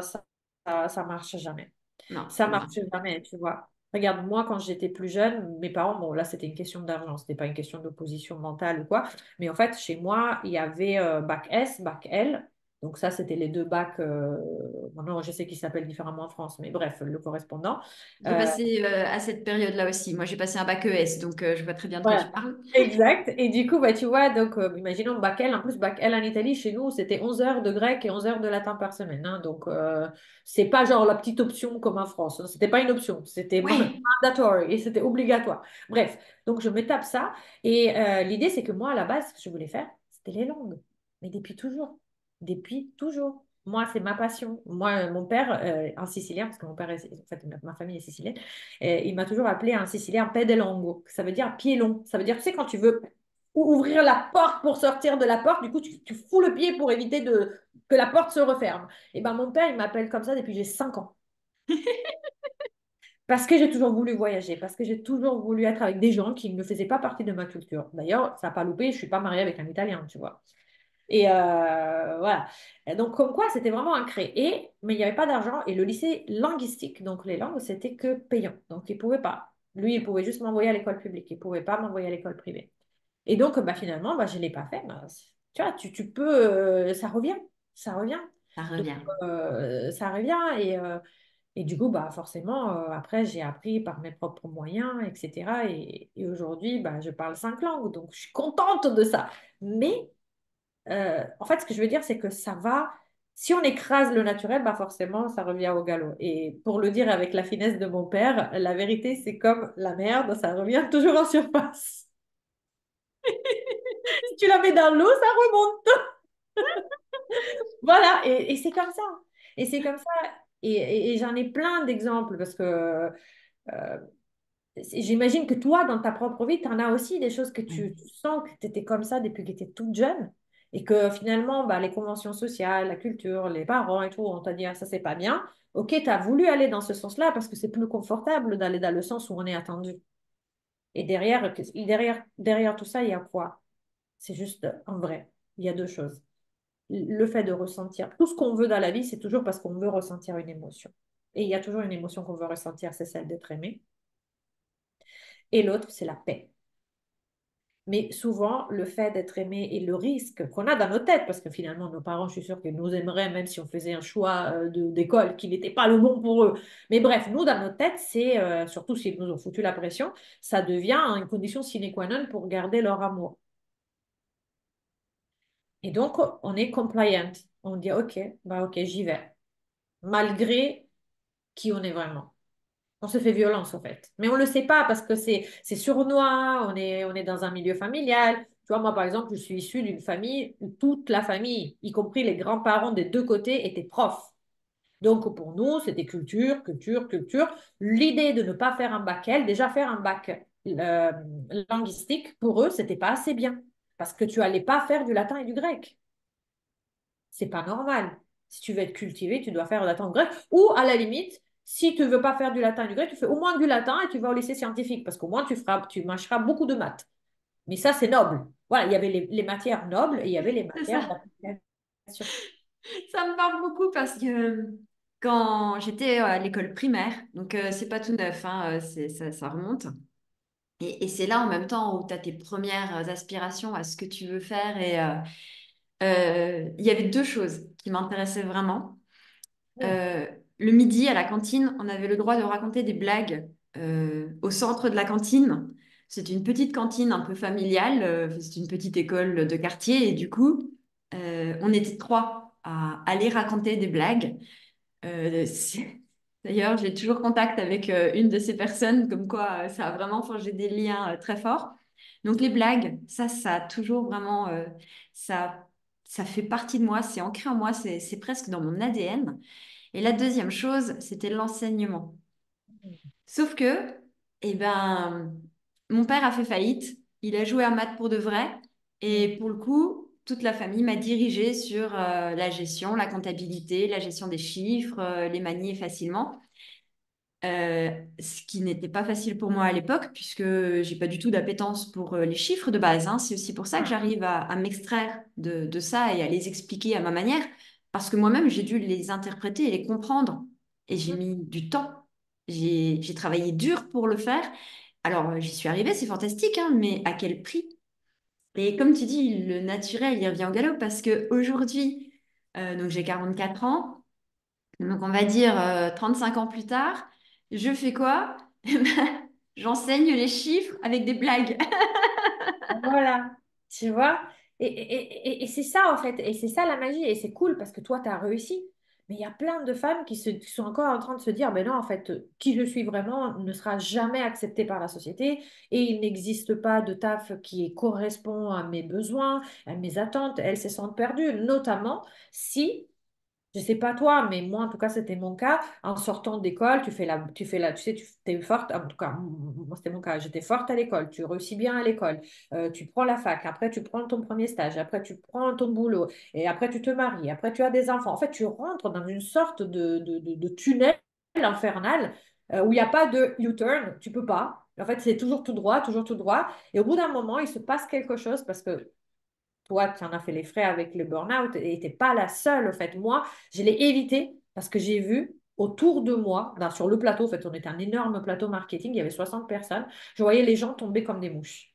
marche jamais. Non, Ça ça marche marche. jamais, tu vois. Regarde, moi, quand j'étais plus jeune, mes parents, bon, là, c'était une question d'argent, c'était pas une question d'opposition mentale ou quoi. Mais en fait, chez moi, il y avait bac S, bac L. Donc ça, c'était les deux bacs. Maintenant, je sais qu'ils s'appellent différemment en France, mais bref, le correspondant. J'ai Euh, passé à cette période-là aussi. Moi, j'ai passé un bac ES, donc je vois très bien de quoi tu Voilà, parles. exact. Et du coup, bah, tu vois, donc imaginons bac L. En plus, bac L en Italie, chez nous, c'était 11 heures de grec et 11 heures de latin par semaine, hein. Donc, c'est pas genre la petite option comme en France, hein. C'était pas une option, c'était Oui, mandatory et c'était obligatoire. Bref, donc je me tape ça. Et l'idée, c'est que moi, à la base, ce que je voulais faire, c'était les langues. Mais depuis toujours. Depuis toujours. Moi, c'est ma passion. Moi, mon père, un Sicilien, parce que mon père, en fait, ma famille est sicilienne, il m'a toujours appelé un Sicilien pedelongo. Ça veut dire pied long. Ça veut dire, tu sais, quand tu veux ouvrir la porte pour sortir de la porte, du coup, tu fous le pied pour éviter que la porte se referme. Et ben mon père, il m'appelle comme ça depuis que j'ai 5 ans. Parce que j'ai toujours voulu voyager, parce que j'ai toujours voulu être avec des gens qui ne faisaient pas partie de ma culture. D'ailleurs, ça n'a pas loupé, je ne suis pas mariée avec un Italien, tu vois. Et voilà. Et donc, comme quoi, c'était vraiment ancré. Mais il n'y avait pas d'argent. Et le lycée linguistique, donc les langues, c'était que payant. Donc, il ne pouvait pas. Lui, il pouvait juste m'envoyer à l'école publique. Il ne pouvait pas m'envoyer à l'école privée. Et donc, bah, finalement, bah, je ne l'ai pas fait. Bah, tu vois, tu peux. Ça revient. Ça revient. ça Donc, revient. ça revient. Et du coup, bah, forcément, après, j'ai appris par mes propres moyens, etc. Et aujourd'hui, bah, je parle 5 langues. Donc, je suis contente de ça. Mais en fait, ce que je veux dire, c'est que ça va. Si on écrase le naturel, bah forcément, ça revient au galop. Et pour le dire avec la finesse de mon père, la vérité, c'est comme la merde, ça revient toujours en surface. Si tu la mets dans l'eau, ça remonte. Voilà, et c'est comme ça. Et c'est comme ça. Et j'en ai plein d'exemples parce que j'imagine que toi, dans ta propre vie, tu en as aussi des choses que tu sens que tu étais comme ça depuis que tu étais toute jeune et que finalement, bah, les conventions sociales, la culture, les parents et tout, on t'a dit, ah, ça, c'est pas bien. Ok, tu as voulu aller dans ce sens-là parce que c'est plus confortable d'aller dans le sens où on est attendu. Et derrière tout ça, il y a quoi? C'est juste en vrai. Il y a deux choses. Le fait de ressentir tout ce qu'on veut dans la vie, c'est toujours parce qu'on veut ressentir une émotion. Et il y a toujours une émotion qu'on veut ressentir, c'est celle d'être aimé. Et l'autre, c'est la paix. Mais souvent, le fait d'être aimé et le risque qu'on a dans nos têtes, parce que finalement, nos parents, je suis sûre qu'ils nous aimeraient, même si on faisait un choix d'école qui n'était pas le bon pour eux. Mais bref, nous, dans notre tête, c'est, surtout s'ils nous ont foutu la pression, ça devient une condition sine qua non pour garder leur amour. Et donc, on est compliant. On dit, OK, bah OK, j'y vais. Malgré qui on est vraiment. On se fait violence, en fait. Mais on ne le sait pas parce que c'est sournois, on est dans un milieu familial. Tu vois, moi, par exemple, je suis issue d'une famille où toute la famille, y compris les grands-parents des deux côtés, étaient profs. Donc, pour nous, c'était culture, culture, culture. L'idée de ne pas faire un bac L, déjà faire un bac linguistique, pour eux, c'était pas assez bien. Parce que tu allais pas faire du latin et du grec. C'est pas normal. Si tu veux être cultivé, tu dois faire du latin ou grec. Ou à la limite, si tu veux pas faire du latin et du grec, tu fais au moins du latin et tu vas au lycée scientifique. Parce qu'au moins, tu mâcheras beaucoup de maths. Mais ça, c'est noble. Voilà, il y avait les matières nobles et il y avait les C'est matières ça. d'application. Ça me parle beaucoup parce que quand j'étais à l'école primaire, donc c'est pas tout neuf, hein, ça remonte. Et c'est là en même temps où tu as tes premières aspirations à ce que tu veux faire. Et il y avait deux choses qui m'intéressaient vraiment. Oui. Euh, le midi, à la cantine, on avait le droit de raconter des blagues au centre de la cantine. C'est une petite cantine un peu familiale, c'est une petite école de quartier. Et du coup, on était trois à aller raconter des blagues. D'ailleurs, j'ai toujours contact avec une de ces personnes, comme quoi ça a vraiment forgé des liens très forts. Donc les blagues, ça a toujours vraiment, ça, ça fait partie de moi, c'est ancré en moi, c'est presque dans mon ADN. Et la deuxième chose, c'était l'enseignement. Sauf que, eh ben, mon père a fait faillite, il a joué à maths pour de vrai, et pour le coup, toute la famille m'a dirigée sur la gestion, la comptabilité, la gestion des chiffres, les manier facilement. Ce qui n'était pas facile pour moi à l'époque, puisque j'ai pas du tout d'appétence pour les chiffres de base, hein. C'est aussi pour ça que j'arrive à m'extraire de ça et à les expliquer à ma manière, parce que moi-même, j'ai dû les interpréter et les comprendre. Et j'ai mis du temps. J'ai travaillé dur pour le faire. Alors, j'y suis arrivée, c'est fantastique, hein, mais à quel prix? Et comme tu dis, le naturel, il revient au galop, parce que aujourd'hui, donc j'ai 44 ans. Donc, on va dire 35 ans plus tard, je fais quoi? Eh ben, j'enseigne les chiffres avec des blagues. Voilà, tu vois. Et c'est ça, en fait. Et c'est ça la magie. Et c'est cool parce que toi, tu as réussi. Mais il y a plein de femmes qui sont encore en train de se dire, ben non, en fait, qui je suis vraiment ne sera jamais accepté par la société. Et il n'existe pas de taf qui correspond à mes besoins, à mes attentes. Elles se sentent perdues, notamment si je sais pas toi, mais moi, en tout cas, c'était mon cas. En sortant d'école, tu sais, tu es forte. En tout cas, moi, c'était mon cas. J'étais forte à l'école. Tu réussis bien à l'école. Tu prends la fac. Après, tu prends ton premier stage. Après, tu prends ton boulot. Et après, tu te maries. Après, tu as des enfants. En fait, tu rentres dans une sorte de tunnel infernal où il n'y a pas de U-turn. Tu peux pas. En fait, c'est toujours tout droit, toujours tout droit. Et au bout d'un moment, il se passe quelque chose parce que toi, tu en as fait les frais avec le burn-out et tu n'es pas la seule. En fait, moi, je l'ai évité parce que j'ai vu autour de moi, sur le plateau, en fait, on était un énorme plateau marketing, il y avait 60 personnes. Je voyais les gens tomber comme des mouches.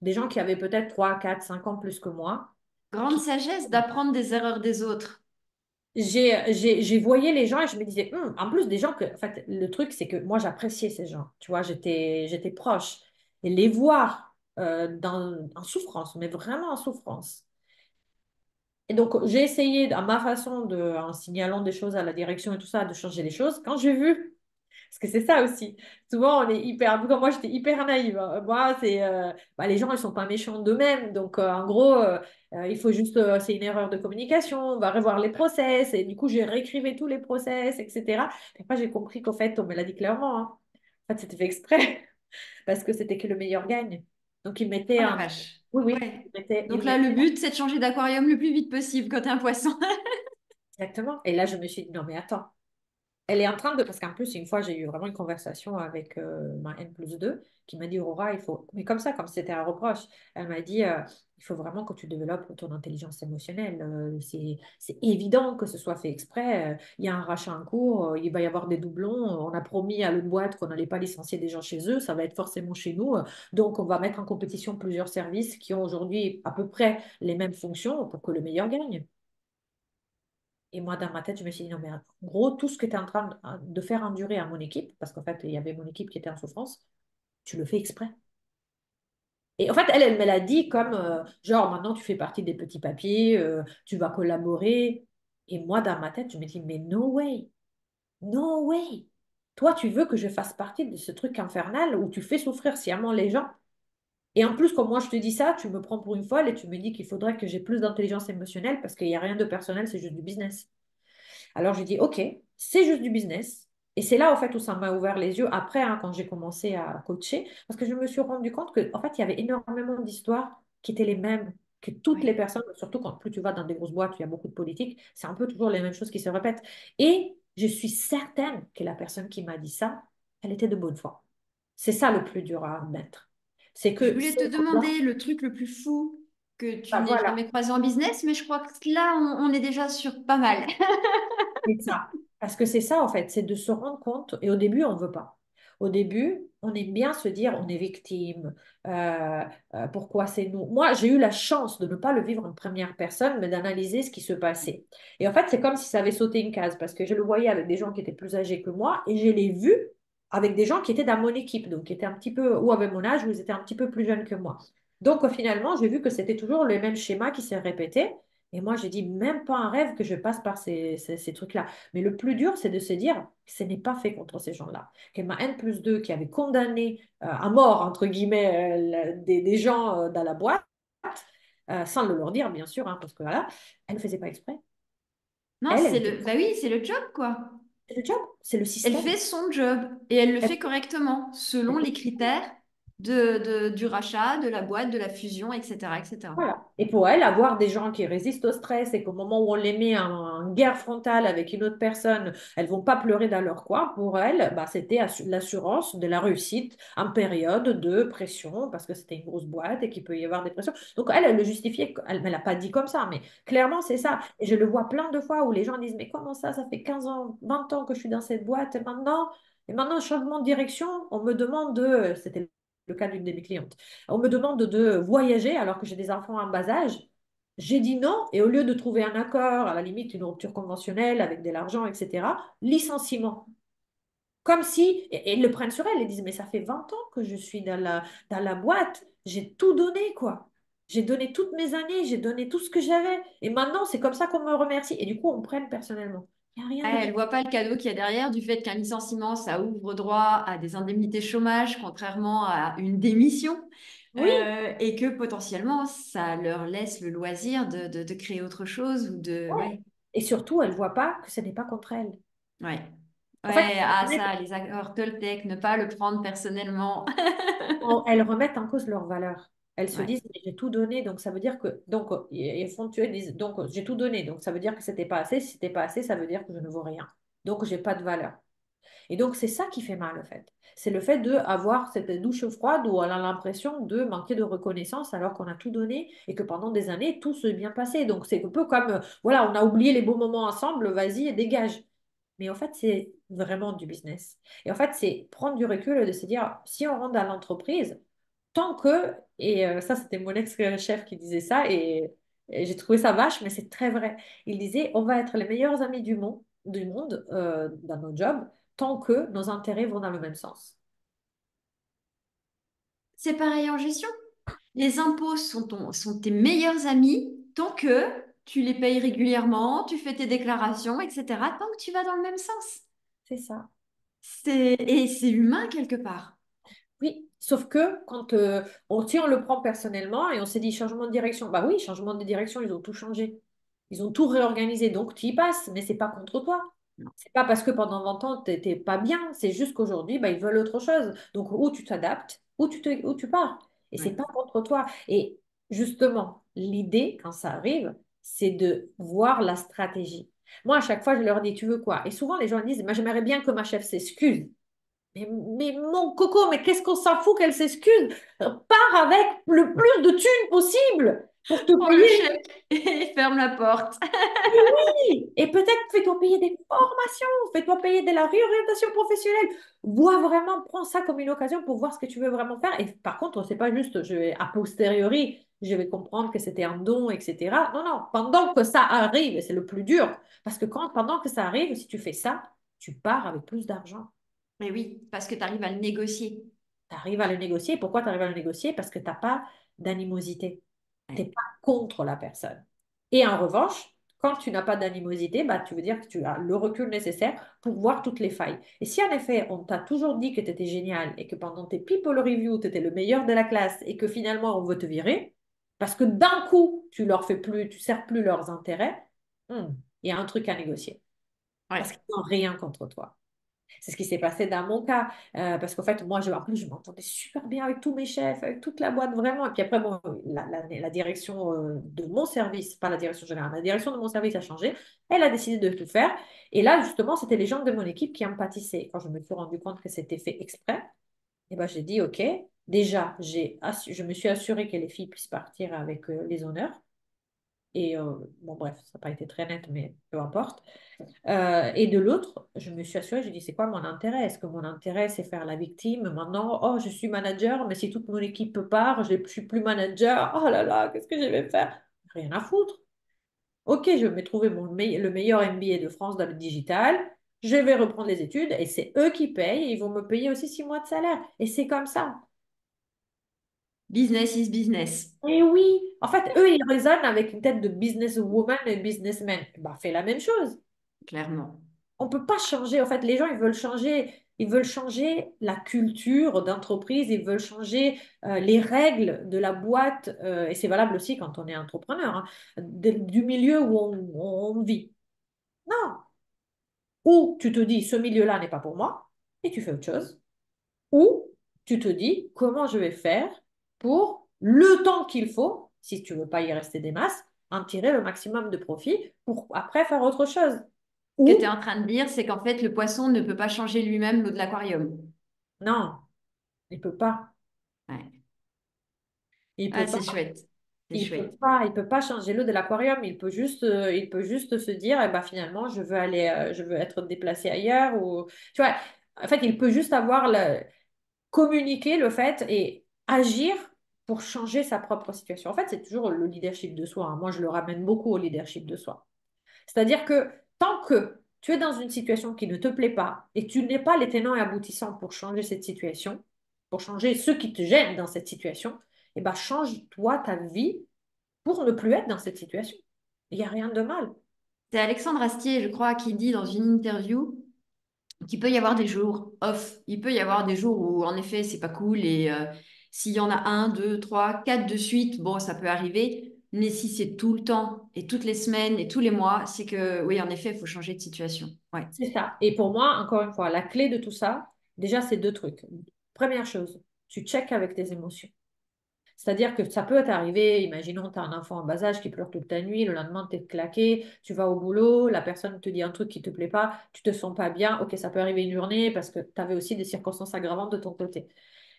Des gens qui avaient peut-être 3, 4, 5 ans plus que moi. Grande Qui... sagesse d'apprendre des erreurs des autres. J'ai voyé les gens et je me disais, en plus des gens que, en fait, le truc, c'est que moi, j'appréciais ces gens. Tu vois, j'étais proche. Et les voir en souffrance, mais vraiment en souffrance. Et donc, j'ai essayé, à ma façon, en signalant des choses à la direction et tout ça, de changer les choses. Quand j'ai vu, parce que c'est ça aussi, souvent, on est hyper, comme moi, j'étais hyper naïve, hein. Moi, les gens, ils sont pas méchants d'eux-mêmes. Donc, en gros, il faut juste, c'est une erreur de communication, on va revoir les process. Et du coup, j'ai réécrivé tous les process, etc. Et après, j'ai compris qu'au fait, on me l'a dit clairement, hein. En fait, c'était fait exprès, parce que c'était que le meilleur gagne. Donc, ils mettaient Oh la un... vache. Oui, oui, Ouais. ils Donc là, le mettaient but, c'est de changer d'aquarium le plus vite possible quand t'es un poisson. exactement. Et là, je me suis dit, non, mais attends. Elle est en train de, parce qu'en plus, une fois, j'ai eu vraiment une conversation avec ma N+2 qui m'a dit, Aurora, il faut, mais comme ça, comme c'était un reproche, elle m'a dit, il faut vraiment que tu développes ton intelligence émotionnelle. C'est évident que ce soit fait exprès. Il y a un rachat en cours, il va y avoir des doublons. On a promis à l'autre boîte qu'on n'allait pas licencier des gens chez eux. Ça va être forcément chez nous. Donc, on va mettre en compétition plusieurs services qui ont aujourd'hui à peu près les mêmes fonctions pour que le meilleur gagne. Et moi, dans ma tête, je me suis dit, non, mais en gros, tout ce que tu es en train de faire endurer à mon équipe, parce qu'en fait, il y avait mon équipe qui était en souffrance, tu le fais exprès. Et en fait, elle me l'a dit comme, genre, maintenant, tu fais partie des petits papiers, tu vas collaborer. Et moi, dans ma tête, je me dis, mais no way, no way. Toi, tu veux que je fasse partie de ce truc infernal où tu fais souffrir sciemment les gens. Et en plus, comme moi je te dis ça, tu me prends pour une folle et tu me dis qu'il faudrait que j'ai plus d'intelligence émotionnelle parce qu'il n'y a rien de personnel, c'est juste du business. Alors j'ai dit, OK, c'est juste du business. Et c'est là, en fait, où ça m'a ouvert les yeux après, hein, quand j'ai commencé à coacher, parce que je me suis rendu compte que, en fait, il y avait énormément d'histoires qui étaient les mêmes, que toutes Ouais. les personnes, surtout quand plus tu vas dans des grosses boîtes où il y a beaucoup de politique, c'est un peu toujours les mêmes choses qui se répètent. Et je suis certaine que la personne qui m'a dit ça, elle était de bonne foi. C'est ça le plus dur à admettre. C'est Je que voulais ces te gens-là, demander le truc le plus fou que tu bah n'aies voilà, jamais croisé en business, mais je crois que là, on est déjà sur pas mal. c'est ça. Parce que c'est ça, en fait, c'est de se rendre compte, et au début, on ne veut pas. Au début, on aime bien se dire, on est victime, euh, pourquoi c'est nous. Moi, j'ai eu la chance de ne pas le vivre en première personne, mais d'analyser ce qui se passait. Et en fait, c'est comme si ça avait sauté une case, parce que je le voyais avec des gens qui étaient plus âgés que moi, et je l'ai vu avec des gens qui étaient dans mon équipe, donc qui étaient un petit peu, ou avec mon âge, ou ils étaient un petit peu plus jeunes que moi. Donc, finalement, j'ai vu que c'était toujours le même schéma qui s'est répété. Et moi, j'ai dit, même pas un rêve que je passe par ces trucs-là. Mais le plus dur, c'est de se dire que ce n'est pas fait contre ces gens-là. Que ma N+2 qui avait condamné à mort, entre guillemets, des gens dans la boîte, sans le leur dire, bien sûr, hein, parce que voilà, elle ne faisait pas exprès. Non, Elle était... bah oui, c'est le job, quoi. C'est le job, c'est le Elle système. fait son job et elle le Elle- fait correctement selon les elle- critères du rachat, de la boîte, de la fusion, etc., etc. Voilà. Et pour elle, avoir des gens qui résistent au stress et qu'au moment où on les met en guerre frontale avec une autre personne, elles vont pas pleurer dans leur coin, pour elle, bah, c'était l'assurance de la réussite en période de pression, parce que c'était une grosse boîte et qu'il peut y avoir des pressions. Donc elle, elle le justifiait, elle ne l'a pas dit comme ça, mais clairement, c'est ça. Et je le vois plein de fois où les gens disent, mais comment ça fait 15 ans, 20 ans que je suis dans cette boîte et maintenant, changement de direction, on me demande de, c'était le cas d'une de mes clientes. On me demande de voyager alors que j'ai des enfants en bas âge. J'ai dit non et au lieu de trouver un accord, à la limite une rupture conventionnelle avec de l'argent, etc., licenciement. Comme si, et ils le prennent sur elle, ils disent, mais ça fait 20 ans que je suis dans la boîte, j'ai tout donné, quoi. J'ai donné toutes mes années, j'ai donné tout ce que j'avais. Et maintenant, c'est comme ça qu'on me remercie. Et du coup, on me prenne personnellement. Il n'y a rien de... Ah, elle voit pas le cadeau qu'il y a derrière du fait qu'un licenciement, ça ouvre droit à des indemnités chômage, contrairement à une démission, Oui, et que potentiellement, ça leur laisse le loisir de créer autre chose ou de... ouais. Ouais, Et surtout, elle ne voit pas que ce n'est pas contre elle. ouais. En fait, Ouais, ah ça, les accords Toltec, ne pas le prendre personnellement. elles remettent en cause leurs valeurs. Elles se Ouais. disent, mais j'ai tout donné, donc ça veut dire que, donc, ils font tuer, ils disent, donc, j'ai tout donné, donc ça veut dire que c'était pas assez. Si c'était pas assez, ça veut dire que je ne vaux rien. Donc, j'ai pas de valeur. Et donc, c'est ça qui fait mal, en fait. C'est le fait d'avoir cette douche froide où on a l'impression de manquer de reconnaissance alors qu'on a tout donné et que pendant des années, tout s'est bien passé. Donc, c'est un peu comme, voilà, on a oublié les beaux moments ensemble, vas-y et dégage. Mais en fait, c'est vraiment du business. Et en fait, c'est prendre du recul et de se dire, si on rentre dans l'entreprise, tant que, et ça, c'était mon ex-chef qui disait ça, et j'ai trouvé ça vache, mais c'est très vrai. Il disait, on va être les meilleurs amis du monde dans nos jobs, tant que nos intérêts vont dans le même sens. C'est pareil en gestion. Les impôts sont tes meilleurs amis tant que tu les payes régulièrement, tu fais tes déclarations, etc. Tant que tu vas dans le même sens. C'est ça. Et c'est humain quelque part. Oui, sauf que quand si on le prend personnellement et on s'est dit changement de direction, bah oui, changement de direction, ils ont tout changé. Ils ont tout réorganisé, donc tu y passes, mais c'est pas contre toi. Non. C'est pas parce que pendant 20 ans, t'étais pas bien, c'est juste qu'aujourd'hui, bah, ils veulent autre chose. Donc, ou tu t'adaptes, ou tu pars. Et c'est Ouais. pas contre toi. Et justement, l'idée, quand ça arrive, c'est de voir la stratégie. Moi, à chaque fois, je leur dis, tu veux quoi? Et souvent, les gens disent, moi, j'aimerais bien que ma chef s'excuse. Mais mon coco, mais qu'est-ce qu'on s'en fout qu'elle s'excuse? Pars avec le plus de thunes possible pour te Prends le payer. chèque et ferme la porte. Oui, et peut-être fais-toi payer des formations, fais-toi payer de la réorientation professionnelle. Vois vraiment, prends ça comme une occasion pour voir ce que tu veux vraiment faire. Et par contre, c'est pas juste, je vais a posteriori, je vais comprendre que c'était un don, etc. Non, non, pendant que ça arrive, et c'est le plus dur, parce que pendant que ça arrive, si tu fais ça, tu pars avec plus d'argent. Mais oui, parce que tu arrives à le négocier. Tu arrives à le négocier. Pourquoi tu arrives à le négocier? Parce que tu n'as pas d'animosité. Tu Ouais. n'es pas contre la personne. Et en revanche, Quand tu n'as pas d'animosité, bah, tu veux dire que tu as le recul nécessaire pour voir toutes les failles. Et si en effet, on t'a toujours dit que tu étais génial et que pendant tes people reviews, tu étais le meilleur de la classe et que finalement, on veut te virer, parce que d'un coup, tu leur fais plus, tu sers plus leurs intérêts, hmm, il y a un truc à négocier. Parce Ouais. qu'ils n'ont rien contre toi. C'est ce qui s'est passé dans mon cas. Parce qu'en fait, moi, en plus, je m'entendais super bien avec tous mes chefs, avec toute la boîte, vraiment. Et puis après, bon, la direction de mon service, pas la direction générale, la direction de mon service a changé. Elle a décidé de tout faire. Et là, justement, c'était les gens de mon équipe qui en pâtissaient. Quand je me suis rendu compte que c'était fait exprès, et ben, j'ai dit, OK, déjà, je me suis assurée que les filles puissent partir avec les honneurs. Et bon, bref, ça n'a pas été très net, mais peu importe. Et de l'autre, je me suis assurée, j'ai dit, c'est quoi mon intérêt? Est-ce que mon intérêt, c'est faire la victime? Maintenant, oh, je suis manager, mais si toute mon équipe part, je ne suis plus manager. Oh là là, qu'est-ce que je vais faire? Rien à foutre. Ok, je vais trouver le meilleur MBA de France dans le digital. Je vais reprendre les études et c'est eux qui payent et ils vont me payer aussi 6 mois de salaire. Et c'est comme ça. Business is business, Et oui, en fait, eux, ils raisonnent avec une tête de businesswoman et businessman. Bah, fais la même chose. clairement. On peut pas changer. En fait, les gens, ils veulent changer la culture d'entreprise, ils veulent changer les règles de la boîte, et c'est valable aussi quand on est entrepreneur, hein, du milieu où on vit. Non. Ou tu te dis, ce milieu-là n'est pas pour moi, et tu fais autre chose. Ou tu te dis, comment je vais faire pour le temps qu'il faut, si tu veux pas y rester des masses, en tirer le maximum de profit pour après faire autre chose. Ce que tu es Ou en train de dire, c'est qu'en fait, le poisson ne peut pas changer lui-même l'eau de l'aquarium. non, il peut pas. Ouais. Il Ah, peut pas. c'est chouette. C'est chouette. Il peut pas changer l'eau de l'aquarium. Il peut juste se dire, eh ben, finalement, je veux être déplacé ailleurs ou, tu vois, en fait, il peut juste communiquer le fait et agir pour changer sa propre situation. En fait, c'est toujours le leadership de soi, hein. Moi, je le ramène beaucoup au leadership de soi. C'est-à-dire que tant que tu es dans une situation qui ne te plaît pas et tu n'es pas les tenants et aboutissants pour changer cette situation, pour changer ce qui te gêne dans cette situation, eh ben, change-toi ta vie pour ne plus être dans cette situation. Il n'y a rien de mal. C'est Alexandre Astier, je crois, qui dit dans une interview qu'il peut y avoir des jours off. Il peut y avoir des jours où, en effet, c'est pas cool. Et s'il y en a un, deux, trois, quatre de suite, bon, ça peut arriver. Mais si c'est tout le temps et toutes les semaines et tous les mois, c'est que, oui, en effet, il faut changer de situation. Ouais. C'est ça. Et pour moi, encore une fois, la clé de tout ça, déjà, c'est deux trucs. Première chose, tu checkes avec tes émotions. C'est-à-dire que ça peut t'arriver, imaginons, tu as un enfant en bas âge qui pleure toute la nuit, le lendemain, tu es claqué, tu vas au boulot, la personne te dit un truc qui ne te plaît pas, tu te sens pas bien, ok, ça peut arriver une journée parce que tu avais aussi des circonstances aggravantes de ton côté.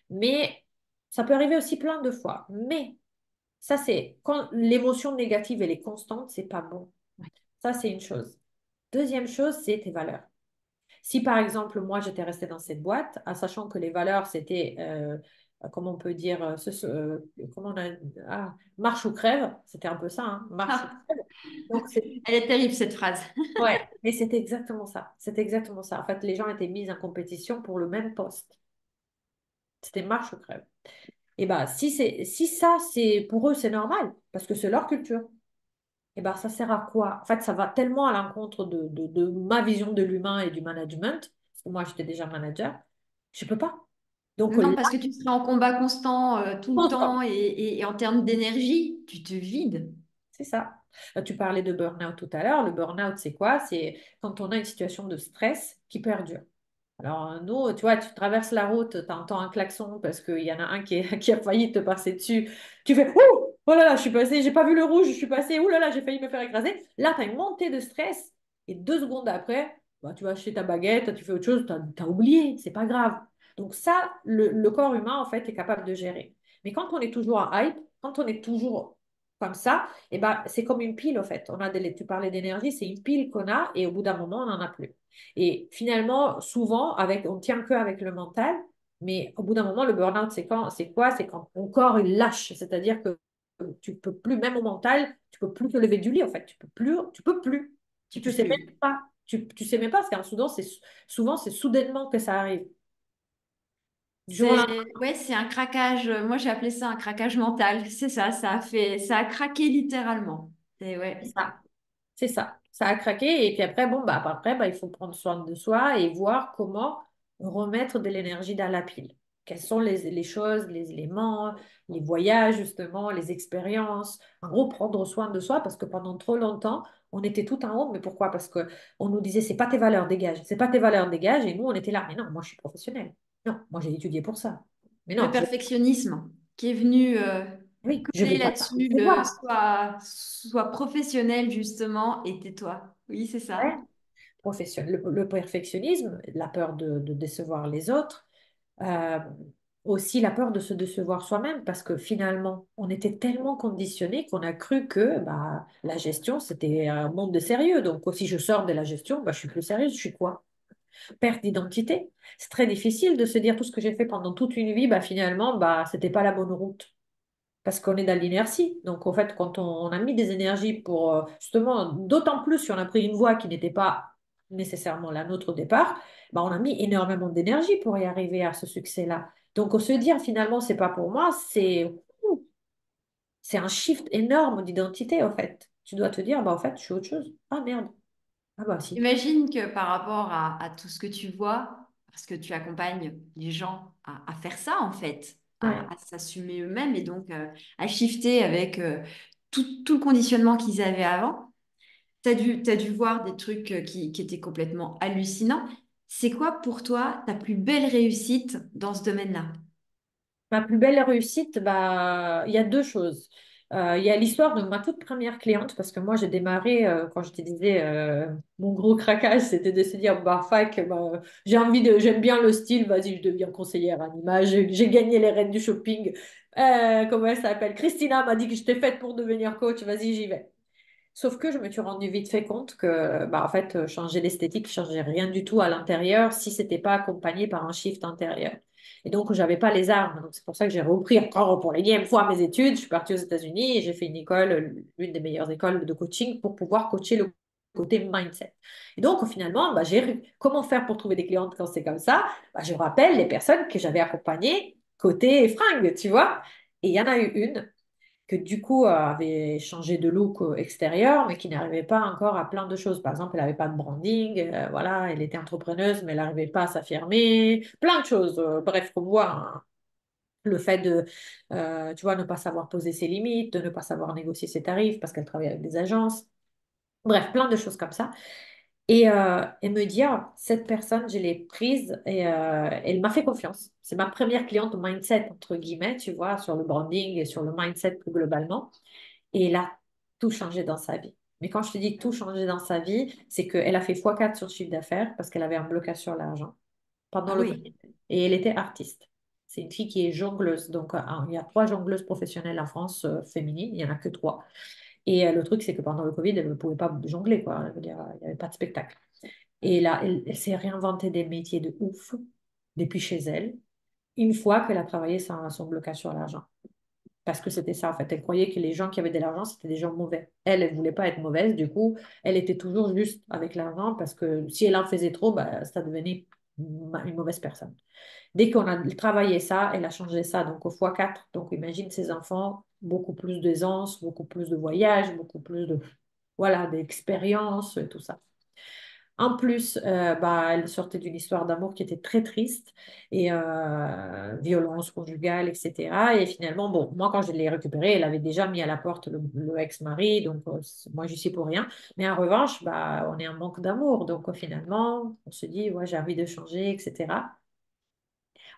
Mais ça peut arriver aussi plein de fois. Mais ça, c'est quand l'émotion négative, elle est constante, c'est pas bon. Ça, c'est une chose. Deuxième chose, c'est tes valeurs. Si par exemple, moi, j'étais restée dans cette boîte, en sachant que les valeurs, c'était, comment on peut dire, comment on a, marche ou crève, c'était un peu ça, hein, marche ou Ah, crève. Donc, c'est, elle est terrible, cette phrase. ouais, mais c'était exactement ça. C'était exactement ça. En fait, les gens étaient mis en compétition pour le même poste. C'était marche ou crève. Et ben, si ça, c'est, pour eux, c'est normal, parce que c'est leur culture. Et ben, ça sert à quoi? En fait, ça va tellement à l'encontre de ma vision de l'humain et du management, parce que moi, j'étais déjà manager, je peux pas. Donc là, Non, parce que tu serais en combat constant tout le temps constant. et en termes d'énergie, tu te vides. C'est ça. Tu parlais de burn-out tout à l'heure. Le burn-out, c'est quoi? C'est quand on a une situation de stress qui perdure. Alors, nous, tu vois, tu traverses la route, tu entends un klaxon parce qu'il y en a un qui a failli te passer dessus. Tu fais ouh, oh là là, je suis passé, j'ai pas vu le rouge, je suis passé, ouh là là, j'ai failli me faire écraser. Là, tu as une montée de stress et 2 secondes après, bah, tu vas acheter ta baguette, tu fais autre chose, tu as oublié, c'est pas grave. Donc, ça, le corps humain, en fait, est capable de gérer. Mais quand on est toujours en hype, quand on est toujours comme ça, et ben, c'est comme une pile, en fait. Tu parlais d'énergie, c'est une pile qu'on a et au bout d'un moment, on n'en a plus. Et finalement, souvent, on tient que avec le mental, mais au bout d'un moment, le burn-out, c'est quoi? C'est quand ton corps, il lâche. C'est-à-dire que tu peux plus, même au mental, tu peux plus te lever du lit, en fait. Tu peux plus. Tu Tu peux sais même plus. pas. Tu sais même pas, parce qu'en Soudan, souvent, c'est soudainement que ça arrive. Du jour au lendemain. C'est un craquage. Moi, j'ai appelé ça un craquage mental. C'est ça, ça a craqué littéralement. C'est C'est ouais. ça. C'est ça. Ça a craqué. Et puis après, bon, bah, après, bah, il faut prendre soin de soi et voir comment remettre de l'énergie dans la pile. Quelles sont les choses, les éléments, les voyages, justement, les expériences. En gros, prendre soin de soi parce que pendant trop longtemps, on était tout en haut. Mais pourquoi? Parce que on nous disait, c'est pas tes valeurs, dégage. C'est pas tes valeurs, dégage. Et nous, on était là. Mais non, moi, je suis professionnelle. Non, moi, j'ai étudié pour ça. Mais Le non, perfectionnisme qui est venu oui, je coller vais pas te là-dessus, décevoir. soit professionnel justement, et tais-toi. Oui, c'est ça. Le perfectionnisme, la peur de décevoir les autres, euh, aussi la peur de se décevoir soi-même, parce que finalement, on était tellement conditionnés qu'on a cru que bah, la gestion, c'était un monde de sérieux. Donc, si je sors de la gestion, bah, je suis plus sérieuse, je suis quoi? Perte d'identité. C'est très difficile de se dire tout ce que j'ai fait pendant toute une vie, bah, finalement, bah, c'était pas la bonne route. Parce qu'on est dans l'inertie. Donc, en fait, quand on a mis des énergies pour, justement, d'autant plus si on a pris une voie qui n'était pas nécessairement la nôtre au départ, bah, on a mis énormément d'énergie pour y arriver à ce succès-là. Donc, se dire finalement, c'est pas pour moi, c'est un shift énorme d'identité, en fait. Tu dois te dire, bah, en fait, je suis autre chose. Ah merde. Ah bah si. Imagine que par rapport à tout ce que tu vois, parce que tu accompagnes les gens à faire ça en fait, Ouais. à s'assumer eux-mêmes et donc à shifter avec tout le conditionnement qu'ils avaient avant, t'as dû voir des trucs qui étaient complètement hallucinants. C'est quoi pour toi ta plus belle réussite dans ce domaine-là? Ma plus belle réussite, bah, il y a deux choses. Il y a l'histoire de ma toute première cliente, parce que moi, j'ai démarré, quand je te disais, mon gros craquage, c'était de se dire, bah, fac, bah, j'aime bien le style, vas-y, je deviens conseillère en image, j'ai gagné les reines du shopping. Comment elle s'appelle? Christina m'a dit que j'étais faite pour devenir coach, vas-y, j'y vais. Sauf que je me suis rendu vite fait compte que, bah, en fait, changer l'esthétique, changer rien du tout à l'intérieur si c'était pas accompagné par un shift intérieur. Et donc, j'avais pas les armes. Donc, c'est pour ça que j'ai repris encore pour l'énième fois mes études. Je suis partie aux États-Unis et j'ai fait une école, l'une des meilleures écoles de coaching pour pouvoir coacher le côté mindset. Et donc, finalement, bah, comment faire pour trouver des clientes quand c'est comme ça? Bah, je rappelle les personnes que j'avais accompagnées côté fringues, tu vois. Et il y en a eu une que du coup avait changé de look extérieur, mais qui n'arrivait pas encore à plein de choses. Par exemple, elle n'avait pas de branding, voilà, elle était entrepreneuse, mais elle n'arrivait pas à s'affirmer, plein de choses. Bref, on voit hein, le fait de, tu vois, ne pas savoir poser ses limites, de ne pas savoir négocier ses tarifs parce qu'elle travaille avec des agences. Bref, plein de choses comme ça. Et me dire, cette personne, je l'ai prise et elle m'a fait confiance. C'est ma première cliente mindset, entre guillemets, tu vois, sur le branding et sur le mindset plus globalement. Et elle a tout changé dans sa vie. Mais quand je te dis tout changé dans sa vie, c'est qu'elle a fait x4 sur le chiffre d'affaires parce qu'elle avait un blocage sur l'argent pendant Ah le oui, Covid. Et elle était artiste. C'est une fille qui est jongleuse. Donc, il y a trois jongleuses professionnelles en France féminines. Il n'y en a que trois. Et le truc, c'est que pendant le Covid, elle ne pouvait pas jongler, quoi. Je veux dire, il n'y avait pas de spectacle. Et là, elle s'est réinventé des métiers de ouf depuis chez elle, une fois qu'elle a travaillé son blocage sur l'argent. Parce que c'était ça, en fait. Elle croyait que les gens qui avaient de l'argent, c'était des gens mauvais. Elle ne voulait pas être mauvaise. Du coup, elle était toujours juste avec l'argent parce que si elle en faisait trop, bah, ça devenait une mauvaise personne. Dès qu'on a travaillé ça, elle a changé ça, donc au x4. Donc, imagine ces enfants, beaucoup plus d'aisance, beaucoup plus de voyages, beaucoup plus de, voilà, d'expérience, tout ça. En plus, bah, elle sortait d'une histoire d'amour qui était très triste et violence conjugale, etc. Et finalement, bon, moi, quand je l'ai récupérée, elle avait déjà mis à la porte le ex-mari, donc moi, je suis pour rien. Mais en revanche, bah, on est en manque d'amour. Donc finalement, on se dit, ouais, j'ai envie de changer, etc.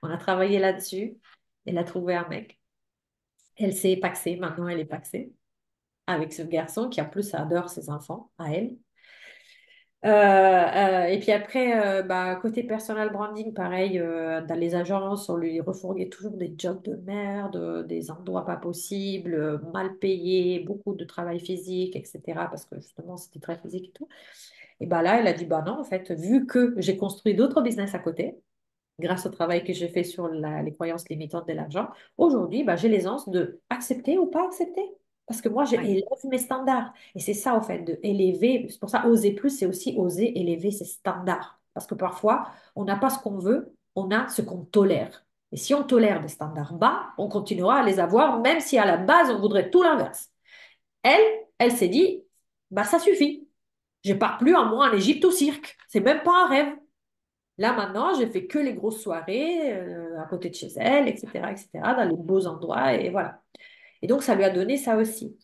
On a travaillé là-dessus. Elle a trouvé un mec. Elle s'est paxée. Maintenant, elle est paxée avec ce garçon qui, en plus, adore ses enfants à elle. Et puis après, bah, côté personal branding, pareil, dans les agences, on lui refourguait toujours des jobs de merde, des endroits pas possibles, mal payés, beaucoup de travail physique, etc. Parce que justement, c'était très physique et tout. Et bah là, elle a dit, bah non, en fait, vu que j'ai construit d'autres business à côté, grâce au travail que j'ai fait sur les croyances limitantes de l'argent, aujourd'hui, bah, j'ai l'aisance de accepter ou pas accepter. Parce que moi, ouais. j'élève mes standards. Et c'est ça, en fait, de élever. C'est pour ça, oser plus, c'est aussi oser élever ses standards. Parce que parfois, on n'a pas ce qu'on veut, on a ce qu'on tolère. Et si on tolère des standards bas, on continuera à les avoir, même si à la base, on voudrait tout l'inverse. Elle, elle s'est dit, bah, ça suffit. Je pars plus un mois en Égypte au cirque. C'est même pas un rêve. Là, maintenant, j'ai fait que les grosses soirées à côté de chez elle, etc., dans les beaux endroits, et voilà. Et donc, ça lui a donné ça aussi.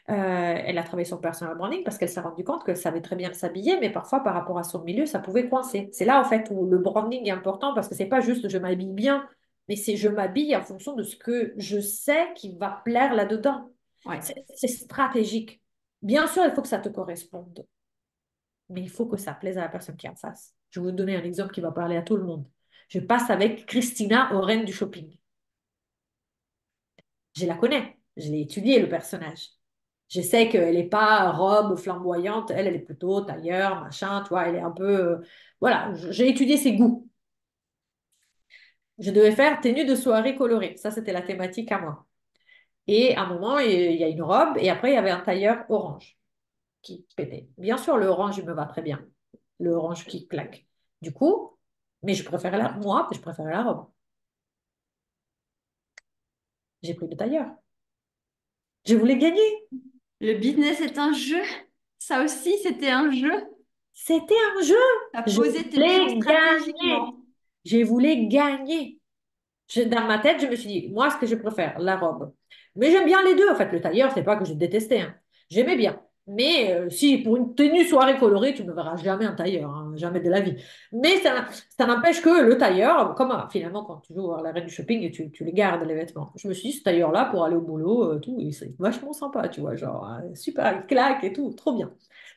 Elle a travaillé son personal branding parce qu'elle s'est rendue compte qu'elle savait très bien s'habiller, mais parfois, par rapport à son milieu, ça pouvait coincer. C'est là, en fait, où le branding est important parce que c'est pas juste je m'habille bien, mais c'est je m'habille en fonction de ce que je sais qui va plaire là-dedans. Ouais. C'est stratégique. Bien sûr, il faut que ça te corresponde, mais il faut que ça plaise à la personne qui est en face. Je vais vous donner un exemple qui va parler à tout le monde. Je passe avec Christina aux Reines du shopping. Je la connais, je l'ai étudié le personnage. Je sais qu'elle n'est pas robe flamboyante, elle est plutôt tailleur, machin, tu vois, elle est un peu... voilà, j'ai étudié ses goûts. Je devais faire tenue de soirée colorée. Ça, c'était la thématique à moi. Et à un moment, il y a une robe et après, il y avait un tailleur orange qui pétait. Bien sûr, le orange, il me va très bien. Le orange qui claque. Du coup, mais moi, je préférais la robe. J'ai pris le tailleur. Je voulais gagner. Le business est un jeu. Ça aussi, c'était un jeu. C'était un jeu. Tu as Je posé tes plans voulais gagner. stratégiquement. Je voulais gagner. Dans ma tête, je me suis dit, moi, ce que je préfère, la robe. Mais j'aime bien les deux, en fait. Le tailleur, c'est pas que je détestais, hein. J'aimais bien. Mais si pour une tenue soirée colorée, tu ne me verras jamais un tailleur, hein, jamais de la vie. Mais ça n'empêche que le tailleur, comme finalement quand tu joues à la reine du shopping, tu les gardes, les vêtements. Je me suis dit, ce tailleur-là, pour aller au boulot, tout, et c'est vachement sympa, tu vois, genre, super, il claque et tout, trop bien.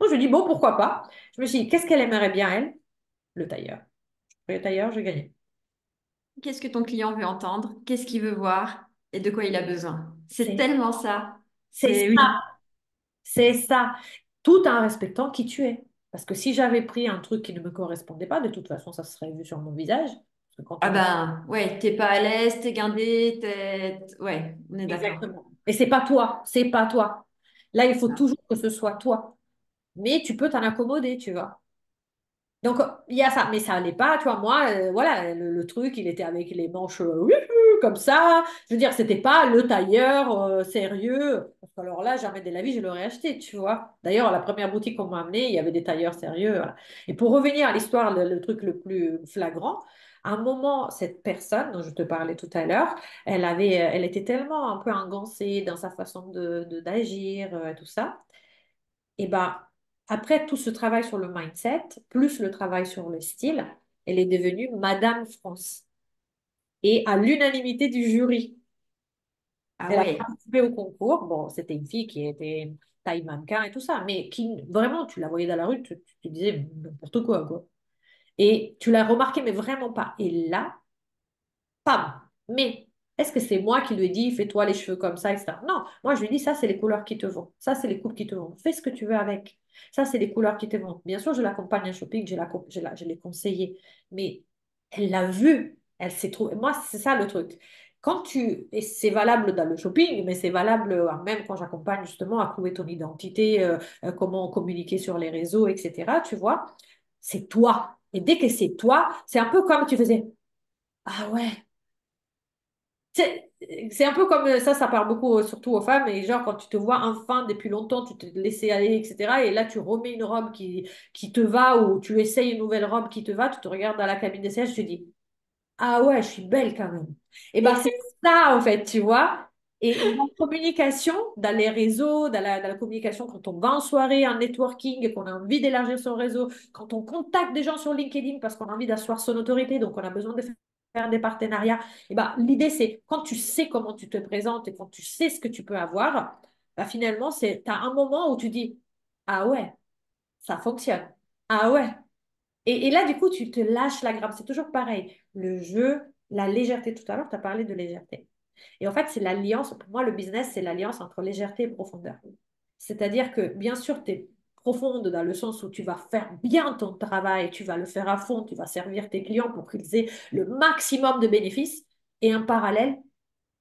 Donc je me dis, bon, pourquoi pas? Je me suis dit, qu'est-ce qu'elle aimerait bien, elle? Le tailleur. Le tailleur, j'ai gagné. Qu'est-ce que ton client veut entendre? Qu'est-ce qu'il veut voir? Et de quoi il a besoin? C'est C'est tellement ça. c'est C'est ça. oui. C'est ça, tout en respectant qui tu es. Parce que si j'avais pris un truc qui ne me correspondait pas, de toute façon, ça se serait vu sur mon visage. Parce que quand Ah on est... ben, ouais, t'es pas à l'aise, t'es guindé, Ouais, on est d'accord. Exactement. Et c'est pas toi, c'est pas toi. Là, il faut toujours que ce soit toi. Mais tu peux t'en accommoder, tu vois. Donc, il y a ça, mais ça n'allait pas, tu vois, moi, voilà, le truc, il était avec les manches comme ça. Je veux dire, c'était pas le tailleur sérieux. Parce que alors là, jamais de la vie, je l'aurais acheté, tu vois. D'ailleurs, à la première boutique qu'on m'a amenée, il y avait des tailleurs sérieux. Voilà. Et pour revenir à l'histoire, le truc le plus flagrant, à un moment, cette personne dont je te parlais tout à l'heure, elle était tellement un peu engoncée dans sa façon d'agir, tout ça. Et ben, après tout ce travail sur le mindset, plus le travail sur le style, elle est devenue Madame France. Et à l'unanimité du jury, Ah elle a ouais, participé au concours. Bon, c'était une fille qui était taille mannequin et tout ça, mais qui, vraiment, tu la voyais dans la rue, tu te disais n'importe quoi, quoi. Et tu l'as remarqué, mais vraiment pas. Et là, pam. Mais est-ce que c'est moi qui lui ai dit, fais-toi les cheveux comme ça, etc. Non, moi je lui ai dit, ça c'est les couleurs qui te vont. Ça c'est les coupes qui te vont. Fais ce que tu veux avec. Ça c'est les couleurs qui te vont. Bien sûr, je l'accompagne à shopping, je l'ai conseillé. Mais elle l'a vu. Elle s'est trouvée. Moi, c'est ça le truc. Et c'est valable dans le shopping, mais c'est valable même quand j'accompagne justement à trouver ton identité, comment communiquer sur les réseaux, etc. Tu vois, c'est toi. Et dès que c'est toi, c'est un peu comme tu faisais. Ah ouais, c'est un peu comme ça parle beaucoup surtout aux femmes, et genre quand tu te vois enfin depuis longtemps, tu te laissais aller, etc. Et là, tu remets une robe qui te va ou tu essayes une nouvelle robe qui te va, tu te regardes dans la cabine d'essayage, tu te dis, ah ouais, je suis belle quand même. Et ben c'est ça en fait, tu vois. Et dans la communication, dans les réseaux, dans la communication, quand on va en soirée, en networking, qu'on a envie d'élargir son réseau, quand on contacte des gens sur LinkedIn parce qu'on a envie d'asseoir son autorité, donc on a besoin de faire des partenariats, et ben, l'idée c'est quand tu sais comment tu te présentes et quand tu sais ce que tu peux avoir, ben, finalement, tu as un moment où tu dis, ah ouais, ça fonctionne. Ah ouais. Et là, du coup, tu te lâches la grappe. C'est toujours pareil. Le jeu, la légèreté. Tout à l'heure, tu as parlé de légèreté. Et en fait, c'est l'alliance. Pour moi, le business, c'est l'alliance entre légèreté et profondeur. C'est-à-dire que, bien sûr, tu es profonde dans le sens où tu vas faire bien ton travail, tu vas le faire à fond, tu vas servir tes clients pour qu'ils aient le maximum de bénéfices. Et en parallèle,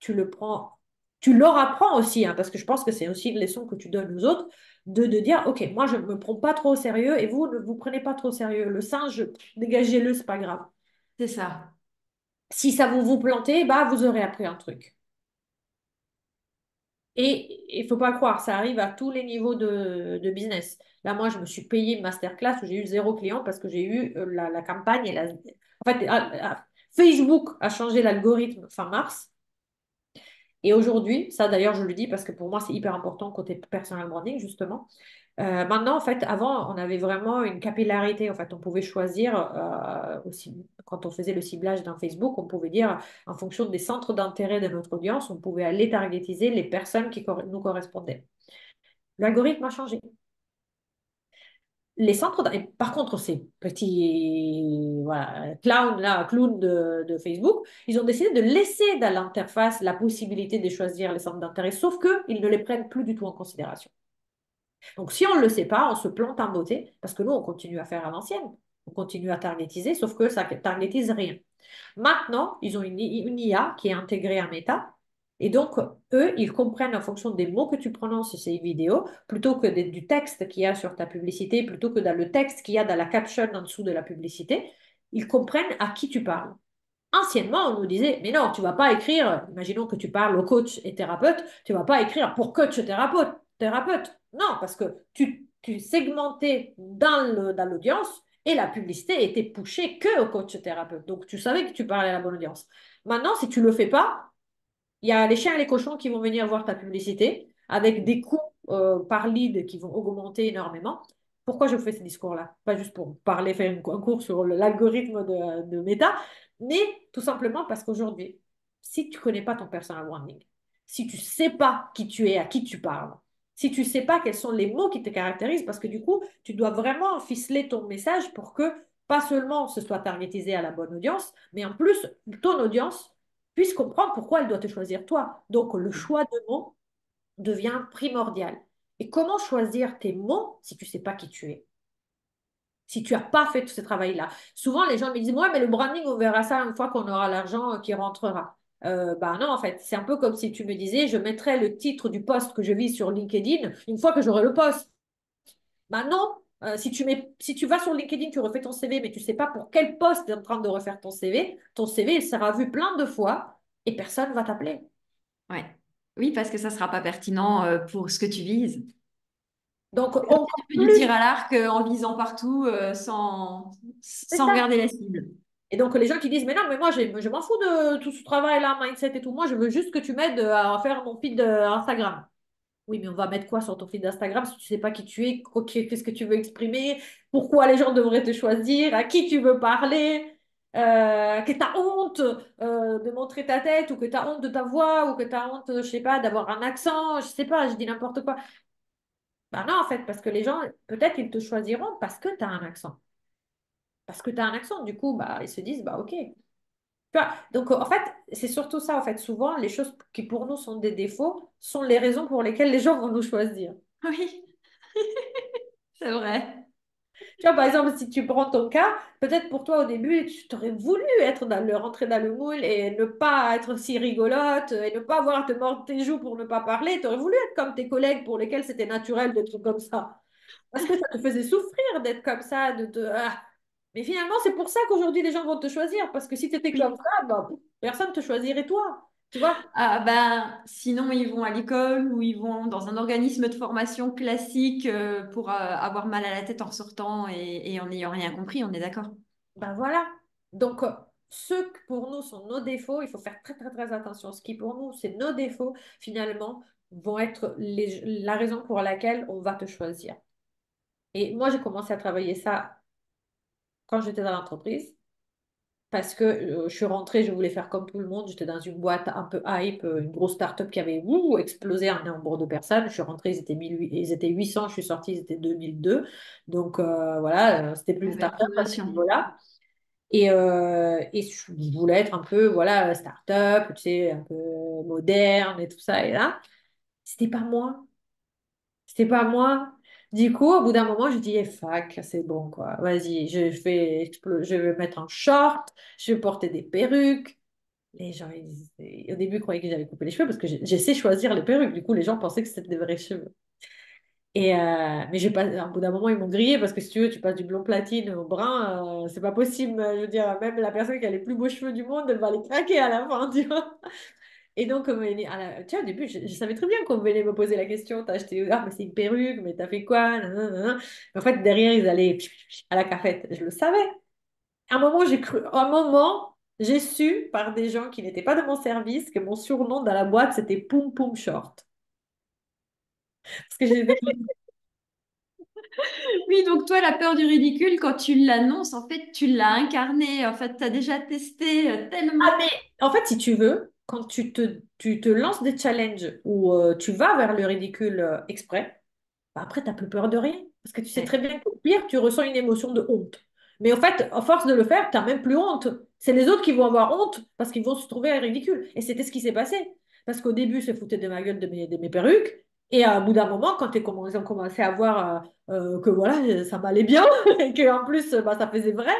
tu le prends, tu leur apprends aussi, hein, parce que je pense que c'est aussi une leçon que tu donnes aux autres, de dire, OK, moi, je ne me prends pas trop au sérieux et vous ne vous prenez pas trop au sérieux. Le singe, dégagez-le, c'est pas grave. c'est ça. Si ça vous plantez, bah, vous aurez appris un truc. Et il ne faut pas croire, ça arrive à tous les niveaux de business. Là, moi, je me suis payé une masterclass où j'ai eu 0 client parce que j'ai eu la campagne. En fait, Facebook a changé l'algorithme fin mars. Et aujourd'hui, ça d'ailleurs, je le dis parce que pour moi, c'est hyper important côté personal branding, justement. Maintenant, en fait, avant, on avait vraiment une capillarité. En fait, on pouvait choisir aussi, quand on faisait le ciblage d'un Facebook, on pouvait dire, en fonction des centres d'intérêt de notre audience, on pouvait aller targetiser les personnes qui nous correspondaient. L'algorithme a changé. Et par contre, ces petits voilà, clowns de Facebook, ils ont décidé de laisser dans l'interface la possibilité de choisir les centres d'intérêt, sauf qu'ils ne les prennent plus du tout en considération. Donc, si on ne le sait pas, on se plante en beauté, parce que nous, on continue à faire à l'ancienne. On continue à targetiser, sauf que ça ne targetise rien. Maintenant, ils ont une IA qui est intégrée à Meta. Et donc, eux, ils comprennent en fonction des mots que tu prononces sur ces vidéos, plutôt que du texte qu'il y a sur ta publicité, plutôt que dans le texte qu'il y a dans la caption en dessous de la publicité, ils comprennent à qui tu parles. Anciennement, on nous disait, mais non, tu vas pas écrire, imaginons que tu parles au coach et thérapeute, tu vas pas écrire pour coach et thérapeute. Non, parce que tu segmentais dans l'audience et la publicité était pushée que au coach et thérapeute. Donc, tu savais que tu parlais à la bonne audience. Maintenant, si tu le fais pas, il y a les chiens et les cochons qui vont venir voir ta publicité avec des coûts par lead qui vont augmenter énormément. Pourquoi je fais ce discours-là? Pas juste pour parler, faire un cours sur l'algorithme de Meta, mais tout simplement parce qu'aujourd'hui, si tu ne connais pas ton personal branding, si tu ne sais pas qui tu es, à qui tu parles, si tu ne sais pas quels sont les mots qui te caractérisent, parce que du coup, tu dois vraiment ficeler ton message pour que pas seulement ce soit targetisé à la bonne audience, mais en plus, ton audience puisse comprendre pourquoi elle doit te choisir toi. Donc, le choix de mots devient primordial. Et comment choisir tes mots si tu ne sais pas qui tu es? Si tu n'as pas fait tout ce travail-là. Souvent, les gens me disent, ouais, mais le branding, on verra ça une fois qu'on aura l'argent qui rentrera. Bah non, en fait, c'est un peu comme si tu me disais, je mettrai le titre du post que je vis sur LinkedIn une fois que j'aurai le post. Bah non, si tu vas sur LinkedIn, tu refais ton CV, mais tu ne sais pas pour quel poste tu es en train de refaire ton CV, il sera vu plein de fois et personne ne va t'appeler. Ouais. Oui, parce que ça sera pas pertinent pour ce que tu vises. Donc, C'est comme si encore tu fais du tir plus, à l'arc en visant partout c'est sans ça. regarder la cible. Et donc, les gens qui disent, mais non, mais moi, je m'en fous de tout ce travail-là, mindset et tout. Moi, je veux juste que tu m'aides à faire mon feed Instagram. Oui, mais on va mettre quoi sur ton feed d'Instagram si tu sais pas qui tu es, qu'est-ce que tu veux exprimer, pourquoi les gens devraient te choisir, à qui tu veux parler, que tu as honte de montrer ta tête ou que tu as honte de ta voix ou que tu as honte, je sais pas, d'avoir un accent, je sais pas, je dis n'importe quoi. Ben non, en fait, parce que les gens, peut-être, ils te choisiront parce que tu as un accent. Parce que tu as un accent, du coup, bah, ils se disent, bah ok. Tu vois, donc, en fait, c'est surtout ça, en fait. Souvent, les choses qui pour nous sont des défauts sont les raisons pour lesquelles les gens vont nous choisir. Oui, c'est vrai. Tu vois, par exemple, si tu prends ton cas, peut-être pour toi au début, tu t'aurais voulu rentrer dans le moule et ne pas être si rigolote et ne pas avoir à te mordre tes joues pour ne pas parler. Tu aurais voulu être comme tes collègues pour lesquels c'était naturel d'être comme ça. Parce que ça te faisait souffrir d'être comme ça, ah. Mais finalement, c'est pour ça qu'aujourd'hui, les gens vont te choisir. Parce que si tu étais comme Oui. ça, bah, personne ne te choisirait toi. Tu vois? Ah, ben, sinon, ils vont à l'école ou ils vont dans un organisme de formation classique pour avoir mal à la tête en sortant et en n'ayant rien compris, on est d'accord? Ben voilà. Donc, ceux qui pour nous sont nos défauts, il faut faire très très très attention. Ce qui pour nous, c'est nos défauts, finalement, vont être la raison pour laquelle on va te choisir. Et moi, j'ai commencé à travailler ça quand j'étais dans l'entreprise. Parce que je suis rentrée, je voulais faire comme tout le monde. J'étais dans une boîte un peu hype, une grosse start-up qui avait explosé en nombre de personnes. Je suis rentrée, ils étaient 800, je suis sortie, ils étaient 2002. Donc voilà, c'était plus une Belle start-up à ce progression. niveau-là. Et je voulais être un peu, voilà, start-up, tu sais, un peu moderne et tout ça. Et là, c'était pas moi. C'était pas moi. Du coup, au bout d'un moment, je dis, eh, fuck, c'est bon, quoi. Vas-y, je vais mettre un short, je vais porter des perruques. Les gens, au début, ils croyaient que j'avais coupé les cheveux parce que j'essaie de choisir les perruques. Du coup, les gens pensaient que c'était des vrais cheveux. Mais j'ai pas, au bout d'un moment, ils m'ont grillé parce que si tu veux, tu passes du blond platine au brun, c'est pas possible. Je veux dire, même la personne qui a les plus beaux cheveux du monde, elle va les craquer à la fin, tu vois. Et donc, tu vois, au début, je savais très bien qu'on venait me poser la question. T'as acheté, ah, mais c'est une perruque, mais t'as fait quoi? Nanana. En fait, derrière, ils allaient à la cafette. Je le savais. À un moment, j'ai cru, à un moment, j'ai su par des gens qui n'étaient pas de mon service que mon surnom dans la boîte, c'était Poum Poum Short. Parce que j'ai des... Oui, donc toi, la peur du ridicule, quand tu l'annonces, en fait, tu l'as incarné. En fait, tu as déjà testé Ah, tellement. mais en fait, si tu veux, quand tu te lances des challenges où tu vas vers le ridicule exprès, bah après, tu n'as plus peur de rien. Parce que tu sais très Ouais. bien qu'au pire, tu ressens une émotion de honte. Mais en fait, à force de le faire, tu n'as même plus honte. C'est les autres qui vont avoir honte parce qu'ils vont se trouver ridicule. Et c'était ce qui s'est passé. Parce qu'au début, ils se foutaient de ma gueule de mes perruques. Et à bout d'un moment, quand ils ont commencé à voir que voilà, ça m'allait bien et qu'en plus, bah, ça faisait vrai,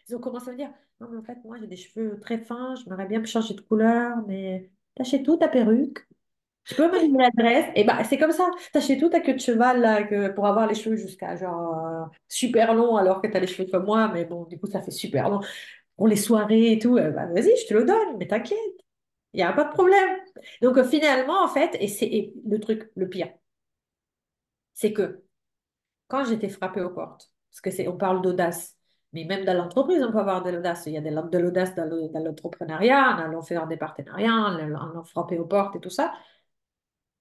ils ont commencé à me dire, non, mais en fait, moi, j'ai des cheveux très fins, j'aimerais bien me changer de couleur, mais t'as chez tout ta perruque. Je peux me donner l'adresse. Et bah, c'est comme ça. T'as chez tout ta queue de cheval là, pour avoir les cheveux jusqu'à genre super longs alors que t'as les cheveux comme moi. Mais bon, du coup, ça fait super long. Pour les soirées et tout, bah, vas-y, je te le donne, mais t'inquiète. Il n'y a pas de problème. Donc finalement, en fait, et le truc, le pire, c'est que quand j'étais frappée aux portes, parce que on parle d'audace, mais même dans l'entreprise, on peut avoir de l'audace. Il y a de l'audace dans l'entrepreneuriat, en allant faire des partenariats, en allant frapper aux portes et tout ça.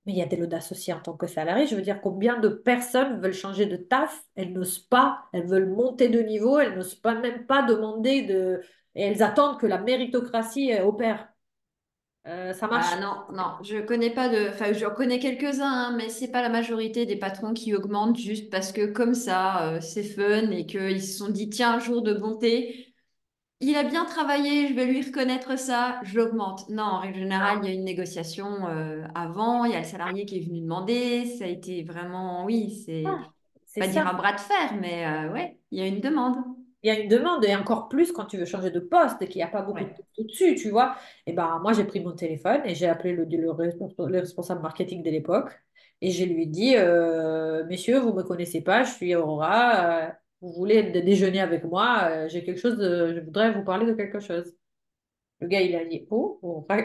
Mais il y a de l'audace aussi en tant que salarié. Je veux dire, combien de personnes veulent changer de taf, elles n'osent pas, elles veulent monter de niveau, elles n'osent pas même pas demander de... Et elles attendent que la méritocratie opère. Ça Ah marche. non, non, je connais pas de. Enfin, je connais quelques-uns, hein, mais c'est pas la majorité des patrons qui augmentent juste parce que comme ça, c'est fun et qu'ils se sont dit, tiens, un jour de bonté. Il a bien travaillé, je vais lui reconnaître ça, je l'augmente. Non, en règle générale, il y a une négociation avant, il y a le salarié qui est venu demander, ça a été vraiment, oui, c'est Ah, c'est pas dire ça. un bras de fer, mais ouais, il y a une demande. Il y a une demande, et encore plus quand tu veux changer de poste et qu'il n'y a pas beaucoup de Ouais. postes au-dessus, tu vois. Et ben, moi, j'ai pris mon téléphone et j'ai appelé le responsable marketing de l'époque et je lui ai dit, messieurs, vous ne me connaissez pas, je suis Aurora, vous voulez déjeuner avec moi, j'ai quelque chose je voudrais vous parler de quelque chose. Le gars, il a dit, oh,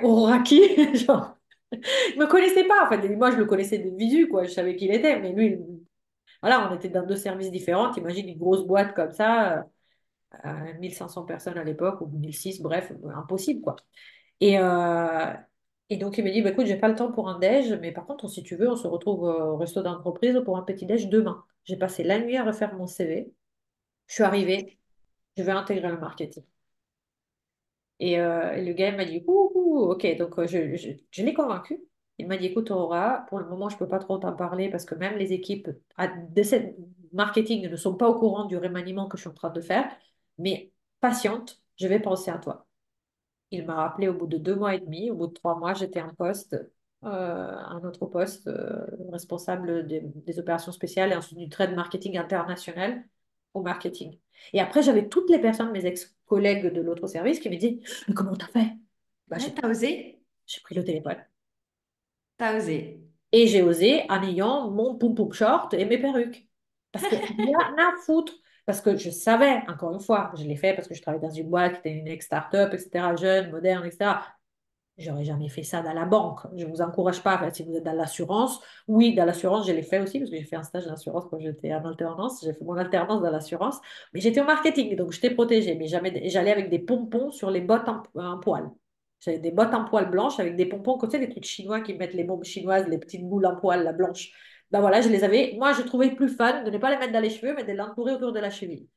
Aurora qui? Genre, il me connaissait pas, en fait. Et moi, je le connaissais de visu, quoi, je savais qui il était, mais lui, voilà, on était dans deux services différents. Imagine une grosse boîte comme ça. 1500 personnes à l'époque, ou 1006, bref, impossible, quoi. Et, euh, et donc, il m'a dit, bah, écoute, j'ai pas le temps pour un déj, mais par contre, si tu veux, on se retrouve au resto d'entreprise pour un petit déj demain. J'ai passé la nuit à refaire mon CV. Je suis arrivée, je vais intégrer le marketing. Et le gars il m'a dit, ouh, ouh, ok, donc je l'ai convaincu. Il m'a dit, écoute, Aura, pour le moment, je peux pas trop t'en parler parce que même les équipes de cette marketing ne sont pas au courant du remaniement que je suis en train de faire, mais patiente, je vais penser à toi. Il m'a rappelé au bout de 2 mois et demi, au bout de 3 mois, j'étais en poste, un autre poste, responsable des opérations spéciales et ensuite du trade marketing international au marketing. Et après, j'avais toutes les personnes, mes ex-collègues de l'autre service, qui me disaient, mais comment t'as fait? Bah, Ouais, t'as osé, j'ai pris le téléphone. t'as osé. Et j'ai osé en ayant mon poum-poum short et mes perruques. Parce que rien à foutre. Parce que je savais, encore une fois, je l'ai fait parce que je travaillais dans une boîte qui était une ex-startup, etc., jeune, moderne, etc. J'aurais jamais fait ça dans la banque. Je ne vous encourage pas. Enfin, si vous êtes dans l'assurance, oui, dans l'assurance, je l'ai fait aussi parce que j'ai fait un stage d'assurance quand j'étais en alternance. J'ai fait mon alternance dans l'assurance. Mais j'étais au marketing, donc j'étais protégée. Mais jamais, j'allais avec des pompons sur les bottes en poil. J'avais des bottes en poil blanches avec des pompons, comme tu sais, les trucs chinois qui mettent les bombes chinoises, les petites boules en poil, la blanche. Ben voilà, je les avais. Moi, je trouvais plus fun de ne pas les mettre dans les cheveux, mais de l'entourer autour de la cheville.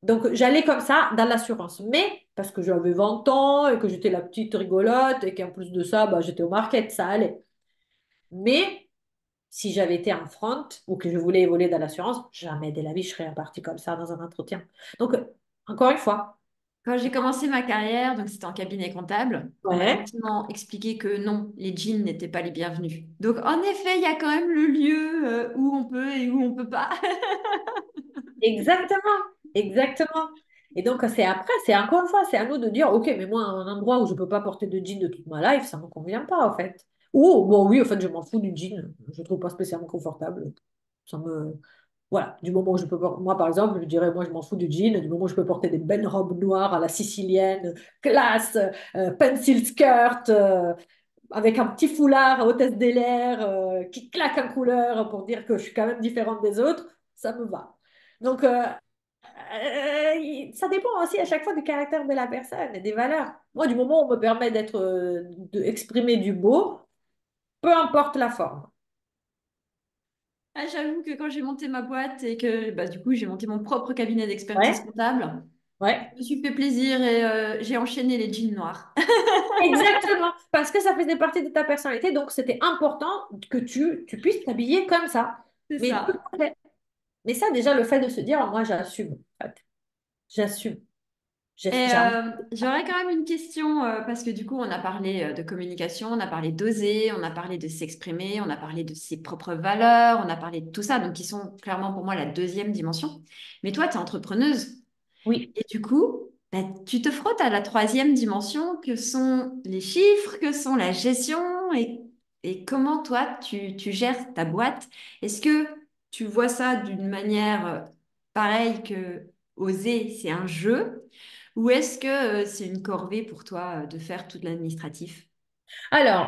Donc, j'allais comme ça dans l'assurance. Mais parce que j'avais 20 ans et que j'étais la petite rigolote et qu'en plus de ça, bah, j'étais au market, ça allait. Mais si j'avais été en front ou que je voulais évoluer dans l'assurance, jamais de la vie, je serais partie comme ça dans un entretien. Donc, encore une fois, Quand j'ai commencé ma carrière, donc c'était en cabinet comptable, on m'a ouais, gentiment expliqué que non, les jeans n'étaient pas les bienvenus. Donc en effet, il y a quand même le lieu où on peut et où on peut pas. exactement, exactement. Et donc, c'est après, c'est encore une fois, c'est à nous de dire, OK, mais moi, un endroit où je ne peux pas porter de jean de toute ma life, ça ne me convient pas, en fait. Ou, bon, oui, en fait, je m'en fous du jean. Je ne trouve pas spécialement confortable. Ça me... Voilà, du moment où je peux... Moi, par exemple, je dirais, moi, je m'en fous du jean. Du moment où je peux porter des belles robes noires à la sicilienne, classe, pencil skirt, avec un petit foulard hôtesse des l'air qui claque en couleur pour dire que je suis quand même différente des autres, ça me va. Donc, ça dépend aussi à chaque fois du caractère de la personne et des valeurs. Moi, du moment où on me permet d'exprimer du beau, peu importe la forme. Ah, j'avoue que quand j'ai monté ma boîte et que bah, du coup j'ai monté mon propre cabinet d'expertise Ouais, comptable, je ouais. me suis fait plaisir et j'ai enchaîné les jeans noirs. Exactement, parce que ça faisait partie de ta personnalité, donc c'était important que tu puisses t'habiller comme ça. C'est Mais tout ça. à fait. Mais ça, déjà, le fait de se dire, moi, j'assume. En fait. J'assume. Et J'arrive. j'aurais quand même une question, parce que du coup, on a parlé de communication, on a parlé d'oser, on a parlé de s'exprimer, on a parlé de ses propres valeurs, on a parlé de tout ça, donc qui sont clairement pour moi la deuxième dimension. Mais toi, tu es entrepreneuse. Oui. Et du coup, bah, tu te frottes à la troisième dimension, que sont les chiffres, que sont la gestion, et comment toi, tu gères ta boîte. Est-ce que tu vois ça d'une manière pareille que oser, c'est un jeu? Ou est-ce que c'est une corvée pour toi de faire tout l'administratif? Alors,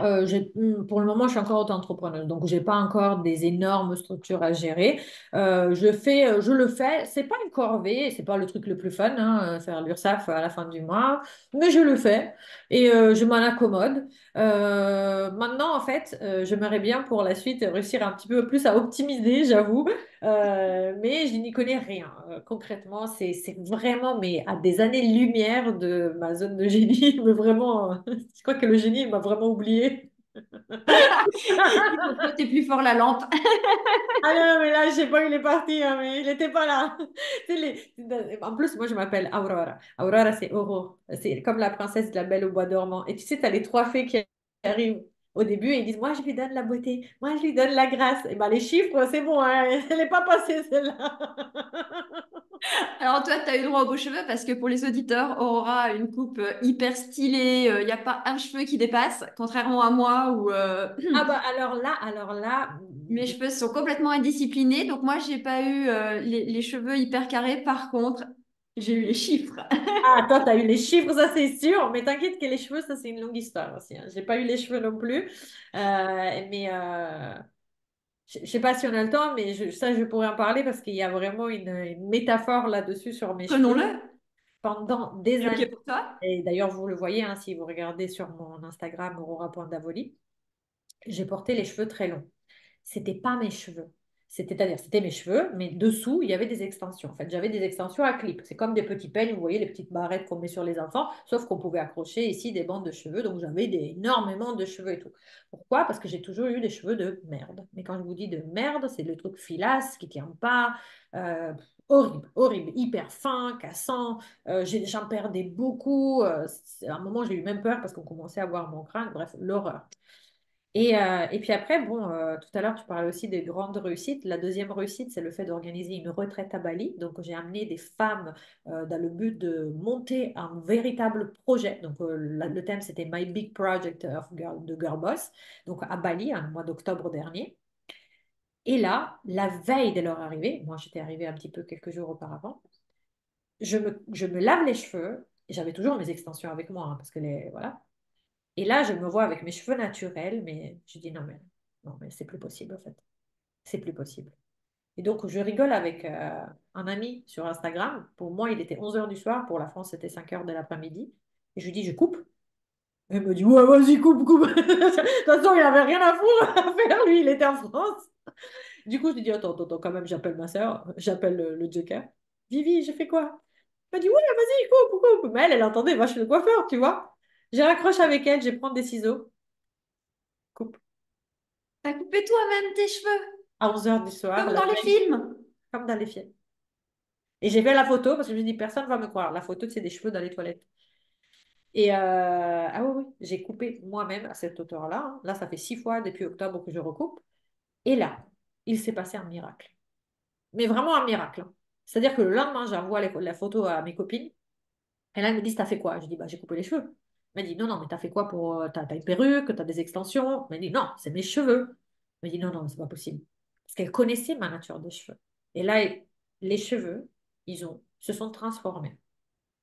pour le moment, je suis encore auto-entrepreneuse, donc j'ai pas encore des énormes structures à gérer. Je le fais. C'est pas une corvée, c'est pas le truc le plus fun, hein, faire l'URSSAF à la fin du mois, mais je le fais et je m'en accommode. Maintenant, en fait, j'aimerais bien pour la suite réussir un petit peu plus à optimiser, j'avoue. Mais je n'y connais rien. Concrètement, c'est vraiment mais à des années-lumière de ma zone de génie. Mais vraiment, je crois que le génie il m'a vraiment oublié. Il faut frotter plus fort la lampe. Ah non, mais là, je sais pas, il est parti, hein, mais il n'était pas là. Tu sais, en plus, moi, je m'appelle Aurora. Aurora, c'est Aurore. C'est comme la princesse de la Belle au bois dormant. Et tu sais, tu as les trois fées qui arrivent au début et ils disent, moi, je lui donne la beauté, moi, je lui donne la grâce. Et ben, les chiffres, c'est bon, hein, elle n'est pas passée, celle-là. Alors toi, tu as eu droit aux beaux cheveux parce que pour les auditeurs, Aurora a une coupe hyper stylée, il n'y a pas un cheveu qui dépasse, contrairement à moi où Ah bah alors là, mes cheveux sont complètement indisciplinés. Donc moi, j'ai pas eu les cheveux hyper carrés. Par contre, j'ai eu les chiffres. ah toi t'as eu les chiffres, ça c'est sûr, mais t'inquiète que les cheveux, ça c'est une longue histoire aussi. Hein. J'ai pas eu les cheveux non plus, mais je sais pas si on a le temps, mais ça je pourrais en parler parce qu'il y a vraiment une métaphore là-dessus sur mes cheveux Prenons-le. pendant des C'est années. OK pour toi? Et d'ailleurs vous le voyez hein, si vous regardez sur mon Instagram aurora.davoli, j'ai porté les cheveux très longs. C'était pas mes cheveux. C'est-à-dire, c'était mes cheveux, mais dessous, il y avait des extensions. En fait, j'avais des extensions à clip. C'est comme des petits peignes, vous voyez, les petites barrettes qu'on met sur les enfants, sauf qu'on pouvait accrocher ici des bandes de cheveux. Donc, j'avais énormément de cheveux et tout. Pourquoi? Parce que j'ai toujours eu des cheveux de merde. Mais quand je vous dis de merde, c'est le truc filasse qui tient pas. euh, Horrible, horrible, hyper fin, cassant. J'en perdais beaucoup. À un moment, j'ai eu même peur parce qu'on commençait à voir mon crâne. Bref, l'horreur. Et puis après, bon, tout à l'heure, tu parlais aussi des grandes réussites. La deuxième réussite, c'est le fait d'organiser une retraite à Bali. Donc, j'ai amené des femmes dans le but de monter un véritable projet. Donc, le thème, c'était My Big Project of Girl, de Girl Boss. Donc, à Bali, un mois d'octobre dernier. Et là, la veille de leur arrivée, moi, j'étais arrivée un petit peu quelques jours auparavant, je me lave les cheveux. Et j'avais toujours mes extensions avec moi, hein, parce que voilà. Et là, je me vois avec mes cheveux naturels, mais je dis non, mais c'est plus possible en fait. C'est plus possible. Et donc, je rigole avec un ami sur Instagram. Pour moi, il était 11 heures du soir. Pour la France, c'était 5 heures de l'après-midi. Et je lui dis, je coupe. Et il me dit, ouais, vas-y, coupe, coupe. De toute façon, il n'avait rien à foutre à faire, lui, il était en France. Du coup, je lui dis, attends, quand même, j'appelle ma soeur, j'appelle le Joker. Vivi, j'ai fait quoi? Elle m'a dit, ouais, vas-y, coupe, coupe. Mais elle entendait, va chez le coiffeur, tu vois. Je raccroche avec elle, je vais prendre des ciseaux. Coupe. T'as coupé toi-même tes cheveux, À 11 heures du soir, comme la dans les veille, films. comme dans les films. Et j'ai fait la photo parce que je me dis, personne ne va me croire. La photo, c'est des cheveux dans les toilettes. Et ah oui, oui, j'ai coupé moi-même à cette hauteur-là. Hein. Là, ça fait 6 fois depuis octobre que je recoupe. Et là, il s'est passé un miracle. Mais vraiment un miracle. Hein. C'est-à-dire que le lendemain, j'envoie la photo à mes copines. Et là, elles me disent, t'as fait quoi? Je dis, bah, j'ai coupé les cheveux. Elle m'a dit, non, non, mais t'as fait quoi pour. T'as une perruque, t'as des extensions. Elle m'a dit, non, c'est mes cheveux. Elle m'a dit, non, non, c'est pas possible. Parce qu'elle connaissait ma nature de cheveux. Et là, les cheveux, se sont transformés.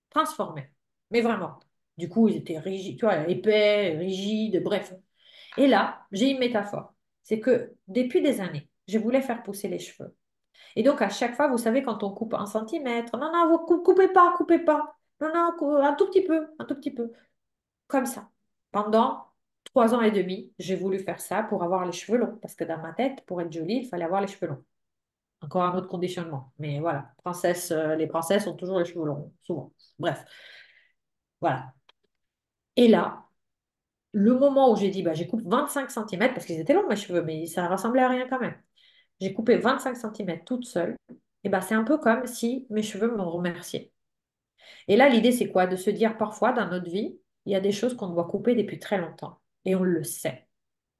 Transformés. Mais vraiment. Du coup, ils étaient rigides, tu vois, épais, rigides, bref. Et là, j'ai une métaphore. C'est que depuis des années, je voulais faire pousser les cheveux. Et donc, à chaque fois, vous savez, quand on coupe 1 centimètre, non, non, vous coupez pas, coupez pas. Non, non, un tout petit peu, un tout petit peu. Comme ça. Pendant 3 ans et demi, j'ai voulu faire ça pour avoir les cheveux longs. Parce que dans ma tête, pour être jolie, il fallait avoir les cheveux longs. Encore un autre conditionnement. Mais voilà, les princesses ont toujours les cheveux longs, souvent. Bref, voilà. Et là, le moment où j'ai dit, bah, j'ai coupé 25 centimètres, parce qu'ils étaient longs mes cheveux, mais ça ressemblait à rien quand même. J'ai coupé 25 centimètres toute seule. Et bah, c'est un peu comme si mes cheveux m'ont remercié. Et là, l'idée, c'est quoi? De se dire parfois dans notre vie, il y a des choses qu'on doit couper depuis très longtemps. Et on le sait.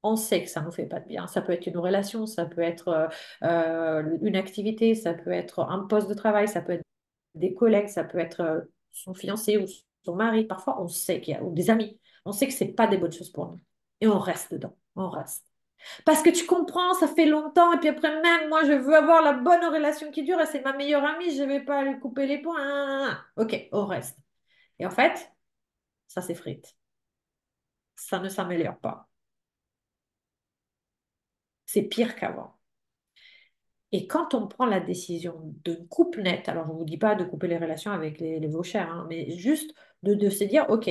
On sait que ça ne nous fait pas de bien. Ça peut être une relation, ça peut être une activité, ça peut être un poste de travail, ça peut être des collègues, ça peut être son fiancé ou son mari. Parfois, on sait qu'il y a, ou des amis. On sait que ce n'est pas des bonnes choses pour nous. Et on reste dedans. On reste. Parce que tu comprends, ça fait longtemps. Et puis après, même moi, je veux avoir la bonne relation qui dure et c'est ma meilleure amie. Je ne vais pas lui couper les poings. Ok, on reste. Et en fait, ça s'effrite. Ça ne s'améliore pas. C'est pire qu'avant. Et quand on prend la décision de coupe nette, alors je ne vous dis pas de couper les relations avec les vauchères, hein, mais juste de se dire, OK,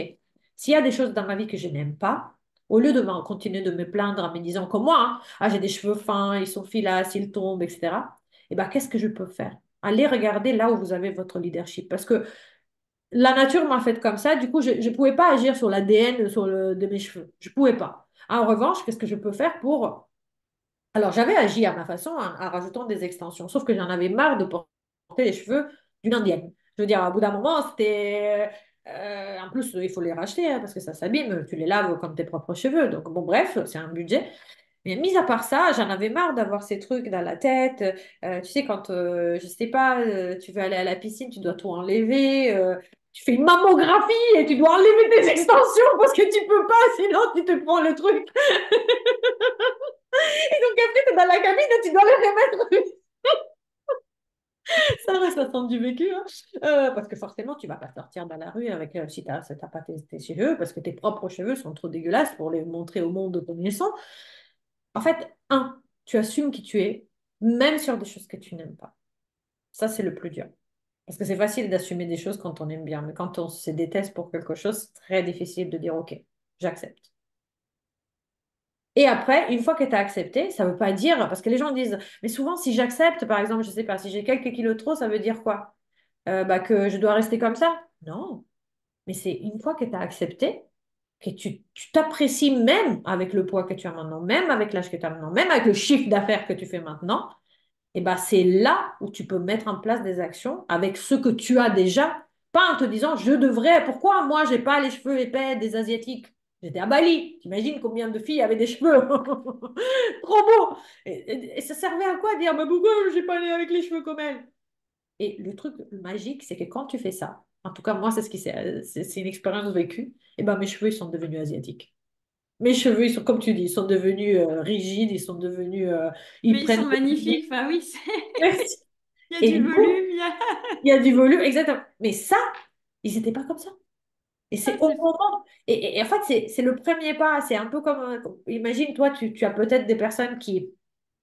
s'il y a des choses dans ma vie que je n'aime pas, au lieu de continuer de me plaindre en me disant comme moi, hein, ah, j'ai des cheveux fins, ils sont filasses, ils tombent, etc., eh ben, qu'est-ce que je peux faire? Allez regarder là où vous avez votre leadership. Parce que la nature m'a fait comme ça, du coup, je ne pouvais pas agir sur l'ADN de mes cheveux. Je ne pouvais pas. En revanche, qu'est-ce que je peux faire pour alors, j'avais agi à ma façon en rajoutant des extensions, sauf que j'en avais marre de porter les cheveux d'une indienne. Je veux dire, à bout d'un moment, c'était. En plus, il faut les racheter parce que ça s'abîme. Tu les laves comme tes propres cheveux. Donc, bon, bref, c'est un budget. Mais mis à part ça, j'en avais marre d'avoir ces trucs dans la tête. Tu sais, quand, je sais pas, tu veux aller à la piscine, tu dois tout enlever. Tu fais une mammographie et tu dois enlever tes extensions parce que tu peux pas, sinon tu te prends le truc. Et donc après, tu es dans la cabine et tu dois les remettre. Ça reste un centre du vécu. Hein. Parce que forcément, tu vas pas sortir dans la rue avec, si tu n'as pas tes cheveux, parce que tes propres cheveux sont trop dégueulasses pour les montrer au monde comme ils sont. En fait, tu assumes qui tu es, même sur des choses que tu n'aimes pas. Ça, c'est le plus dur. Parce que c'est facile d'assumer des choses quand on aime bien, mais quand on se déteste pour quelque chose, c'est très difficile de dire, OK, j'accepte. Et après, une fois que tu as accepté, ça ne veut pas dire, parce que les gens disent, mais souvent, si j'accepte, par exemple, je ne sais pas, si j'ai quelques kilos de trop, ça veut dire quoi? Bah, que je dois rester comme ça? Non, mais c'est une fois que tu as accepté, que tu t'apprécies même avec le poids que tu as maintenant, même avec l'âge que tu as maintenant, même avec le chiffre d'affaires que tu fais maintenant, et bah, c'est là où tu peux mettre en place des actions avec ce que tu as déjà, pas en te disant, je devrais, pourquoi moi, j'ai pas les cheveux épais des Asiatiques? J'étais à Bali. T'imagines combien de filles avaient des cheveux trop beaux. Et ça servait à quoi de dire, mais pourquoi j'ai pas les avec les cheveux comme elle? Et le truc magique, c'est que quand tu fais ça, en tout cas, moi, c'est une expérience vécue, et ben mes cheveux, ils sont devenus asiatiques. Mes cheveux, ils sont, comme tu dis, ils sont devenus rigides, ils sont devenus, ils Mais ils prennent. sont magnifiques. Enfin, oui, Merci. il y a Et du du coup, volume. il y a du volume, exactement. Mais ça, ils n'étaient pas comme ça. Et Ah, c'est au c'est fou. moment. Et en fait, c'est le premier pas. C'est un peu comme. Imagine, toi, tu as peut-être des personnes qui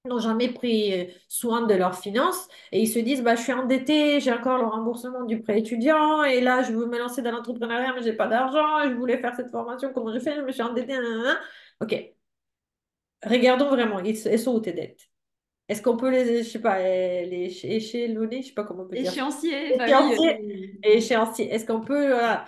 n'ont jamais pris soin de leurs finances et ils se disent, bah, je suis endettée, j'ai encore le remboursement du prêt étudiant et là, je veux me lancer dans l'entrepreneuriat, mais j'ai pas d'argent, je voulais faire cette formation, comment je fais? Je me suis endettée. Nanana. Ok, regardons vraiment, elles sont où tes dettes? Est-ce qu'on peut je sais pas, les échelonner, je sais pas comment on peut dire. Échéancier. Enfin, oui. Échéancier et échéancier. Est-ce qu'on peut, voilà.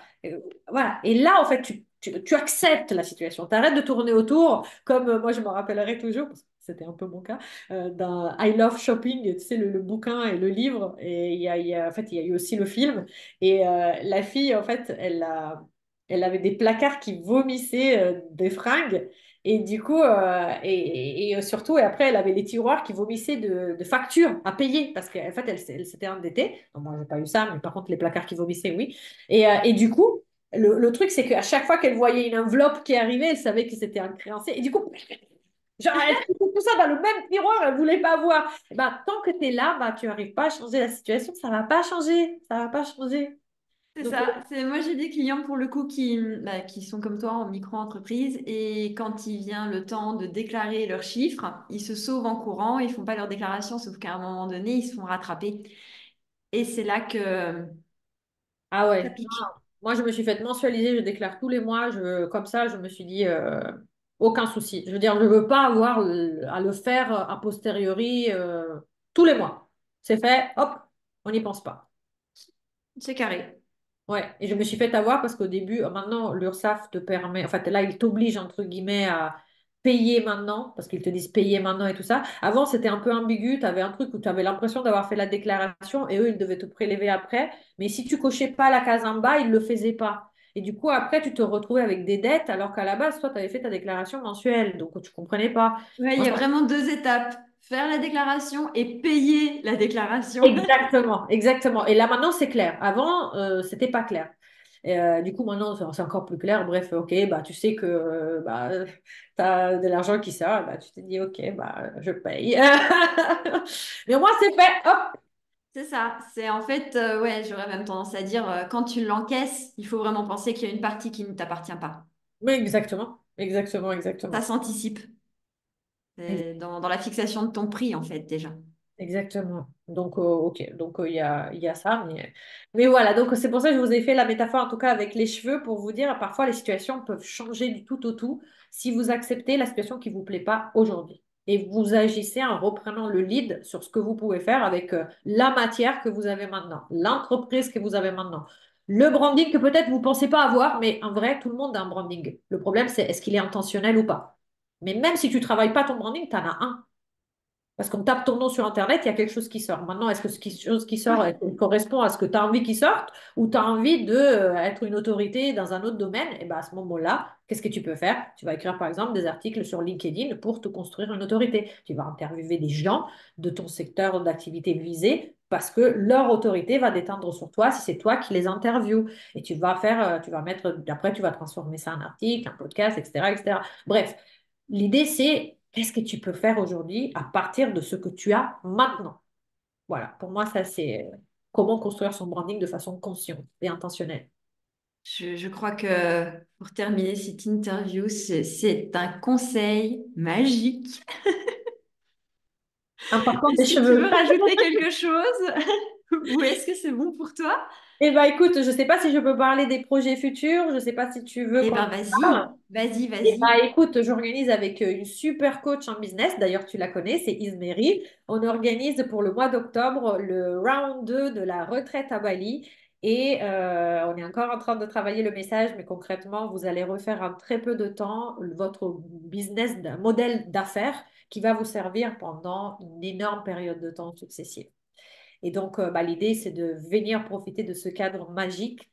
Voilà. Et là, en fait, tu acceptes la situation. Tu arrêtes de tourner autour, comme moi, je me rappellerai toujours, parce que c'était un peu mon cas, dans I Love Shopping, tu sais, le bouquin et le livre. Et en fait, il y a eu aussi le film. Et la fille, en fait, elle avait des placards qui vomissaient des fringues. Et du coup, et surtout, et après, elle avait les tiroirs qui vomissaient de factures à payer parce qu'en fait, elle s'était endettée. Non, moi, j'ai pas eu ça, mais par contre, les placards qui vomissaient, oui. Et du coup, le truc, c'est qu'à chaque fois qu'elle voyait une enveloppe qui arrivait, elle savait que c'était un créancier. Et du coup, genre, elle foutait tout ça dans le même tiroir, elle voulait pas voir. Et ben, tant que tu es là, bah, tu n'arrives pas à changer la situation, ça va pas changer. Ça va pas changer. C'est Donc, ça. Moi, j'ai des clients pour le coup qui sont comme toi en micro-entreprise et quand il vient le temps de déclarer leurs chiffres, ils se sauvent en courant, ils font pas leur déclaration, sauf qu'à un moment donné, ils se font rattraper. Et c'est là que ah ça ouais. pique. Moi, je me suis fait mensualiser, je déclare tous les mois. Comme ça, je me suis dit, aucun souci. Je veux dire, je ne veux pas avoir à le faire a posteriori tous les mois. C'est fait, hop, on n'y pense pas. C'est carré. Ouais, et je me suis fait avoir parce qu'au début, maintenant, l'URSSAF te permet, en fait, là, il t'oblige, entre guillemets, à payer maintenant, parce qu'ils te disent payer maintenant et tout ça. Avant, c'était un peu ambigu, tu avais un truc où tu avais l'impression d'avoir fait la déclaration et eux, ils devaient te prélever après. Mais si tu cochais pas la case en bas, ils le faisaient pas. Et du coup, après, tu te retrouvais avec des dettes, alors qu'à la base, toi, tu avais fait ta déclaration mensuelle, donc tu comprenais pas. Ouais, il Moi, y a je vraiment deux étapes. Faire la déclaration et payer la déclaration. Exactement, exactement. Et là maintenant c'est clair. Avant c'était pas clair. Et, du coup maintenant c'est encore plus clair. Bref, ok, bah tu sais que tu as de l'argent qui sort, bah tu te dis ok, bah je paye. Mais au moins c'est fait. Hop. C'est ça. C'est en fait, ouais, j'aurais même tendance à dire, quand tu l'encaisses, il faut vraiment penser qu'il y a une partie qui ne t'appartient pas. Mais exactement, exactement, Ça exactement. s'anticipe. C'est dans la fixation de ton prix, en fait, déjà. Exactement. Donc, ok. Donc, il y a ça. Mais voilà. Donc, c'est pour ça que je vous ai fait la métaphore, en tout cas, avec les cheveux, pour vous dire, parfois, les situations peuvent changer du tout au tout si vous acceptez la situation qui ne vous plaît pas aujourd'hui. Et vous agissez en reprenant le lead sur ce que vous pouvez faire avec la matière que vous avez maintenant, l'entreprise que vous avez maintenant, le branding que peut-être vous ne pensez pas avoir, mais en vrai, tout le monde a un branding. Le problème, c'est est-ce qu'il est intentionnel ou pas? Mais même si tu ne travailles pas ton branding, tu en as un. Parce qu'on tape ton nom sur Internet, il y a quelque chose qui sort. Maintenant, est-ce que chose qui sort correspond à ce que tu as envie qu'il sorte ou tu as envie de être une autorité dans un autre domaine? Et ben à ce moment-là, qu'est-ce que tu peux faire? Tu vas écrire par exemple des articles sur LinkedIn pour te construire une autorité. Tu vas interviewer des gens de ton secteur d'activité visé parce que leur autorité va détendre sur toi si c'est toi qui les interviews. Et tu vas mettre, après, tu vas transformer ça en article, un podcast, etc., etc. Bref, l'idée, c'est qu'est-ce que tu peux faire aujourd'hui à partir de ce que tu as maintenant. Voilà, pour moi, ça, c'est comment construire son branding de façon consciente et intentionnelle. Je crois que pour terminer cette interview, c'est un conseil magique. En partant des Est-ce que tu veux cheveux. rajouter quelque chose? Ou est-ce que c'est bon pour toi? Eh bien, écoute, je ne sais pas si je peux parler des projets futurs, je ne sais pas si tu veux Eh qu'on ben, en parle. vas-y, vas-y, Eh vas-y. bien, écoute, j'organise avec une super coach en business, d'ailleurs tu la connais, c'est Ismeri. On organise pour le mois d'octobre le round 2 de la retraite à Bali. Et on est encore en train de travailler le message, mais concrètement, vous allez refaire en très peu de temps votre business, modèle d'affaires qui va vous servir pendant une énorme période de temps successive. Et donc, l'idée, c'est de venir profiter de ce cadre magique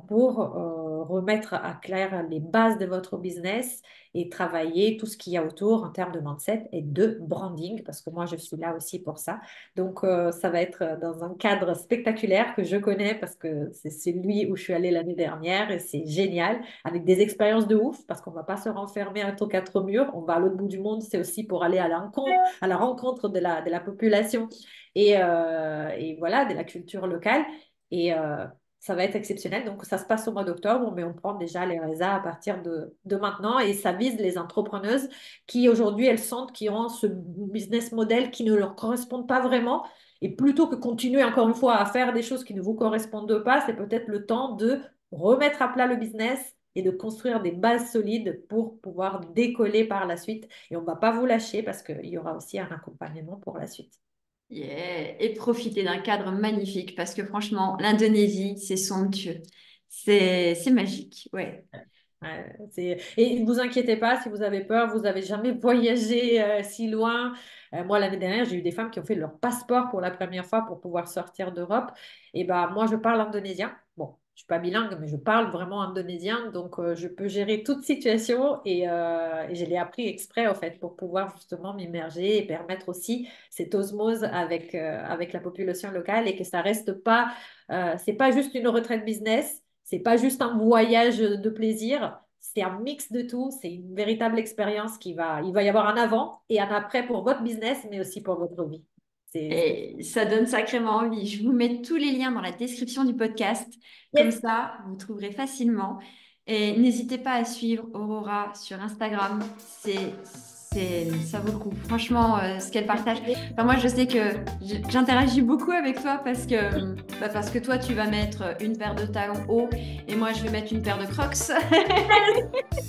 pour remettre à clair les bases de votre business et travailler tout ce qu'il y a autour en termes de mindset et de branding, parce que moi, je suis là aussi pour ça. Donc, ça va être dans un cadre spectaculaire que je connais parce que c'est celui où je suis allée l'année dernière et c'est génial, avec des expériences de ouf, parce qu'on ne va pas se renfermer entre quatre murs, on va à l'autre bout du monde, c'est aussi pour aller à la rencontre de la population et voilà, de la culture locale. Et ça va être exceptionnel. Donc, ça se passe au mois d'octobre, mais on prend déjà les résas à partir de maintenant et ça vise les entrepreneuses qui aujourd'hui, elles sentent qu'ils ont ce business model qui ne leur correspond pas vraiment. Et plutôt que continuer encore une fois à faire des choses qui ne vous correspondent pas, c'est peut-être le temps de remettre à plat le business et de construire des bases solides pour pouvoir décoller par la suite. Et on ne va pas vous lâcher parce qu'il y aura aussi un accompagnement pour la suite. Yeah. Et profiter d'un cadre magnifique parce que franchement, l'Indonésie, c'est somptueux. C'est magique, ouais. Ouais, et ne vous inquiétez pas si vous avez peur, vous n'avez jamais voyagé si loin. Moi, l'année dernière, j'ai eu des femmes qui ont fait leur passeport pour la première fois pour pouvoir sortir d'Europe. Et ben, moi, je parle indonésien. Bon, je suis pas bilingue, mais je parle vraiment indonésien. Donc, je peux gérer toute situation et je l'ai appris exprès, en fait, pour pouvoir justement m'immerger et permettre aussi cette osmose avec la population locale et que ça reste pas, c'est pas juste une retraite business. C'est pas juste un voyage de plaisir, c'est un mix de tout. C'est une véritable expérience il va y avoir un avant et un après pour votre business, mais aussi pour votre vie. Et ça donne sacrément envie. Je vous mets tous les liens dans la description du podcast. Comme Yes. ça, vous trouverez facilement. Et n'hésitez pas à suivre Aurora sur Instagram. Ça vaut le coup. Franchement, ce qu'elle partage. Enfin, moi, je sais que j'interagis beaucoup avec toi parce que toi, tu vas mettre une paire de talons hauts et moi, je vais mettre une paire de Crocs.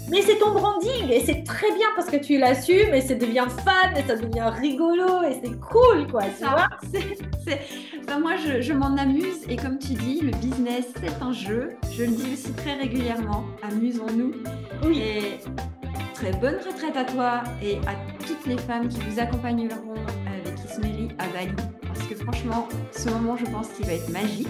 Mais c'est ton branding et c'est très bien parce que tu l'assumes et ça devient fun et ça devient rigolo et c'est cool, quoi, tu vois? Enfin, moi, je m'en amuse et comme tu dis, le business, c'est un jeu. Je le dis aussi très régulièrement. Amusons-nous. Oui. Et très bonne retraite à toi et à toutes les femmes qui vous accompagneront avec Ismeri à Bali. Parce que franchement, ce moment, je pense qu'il va être magique.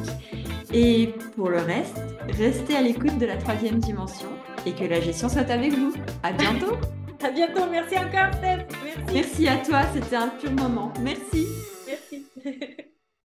Et pour le reste, restez à l'écoute de la 3e dimension et que la gestion soit avec vous. À bientôt. À bientôt. Merci encore, Steph. Merci. Merci à toi, c'était un pur moment. Merci.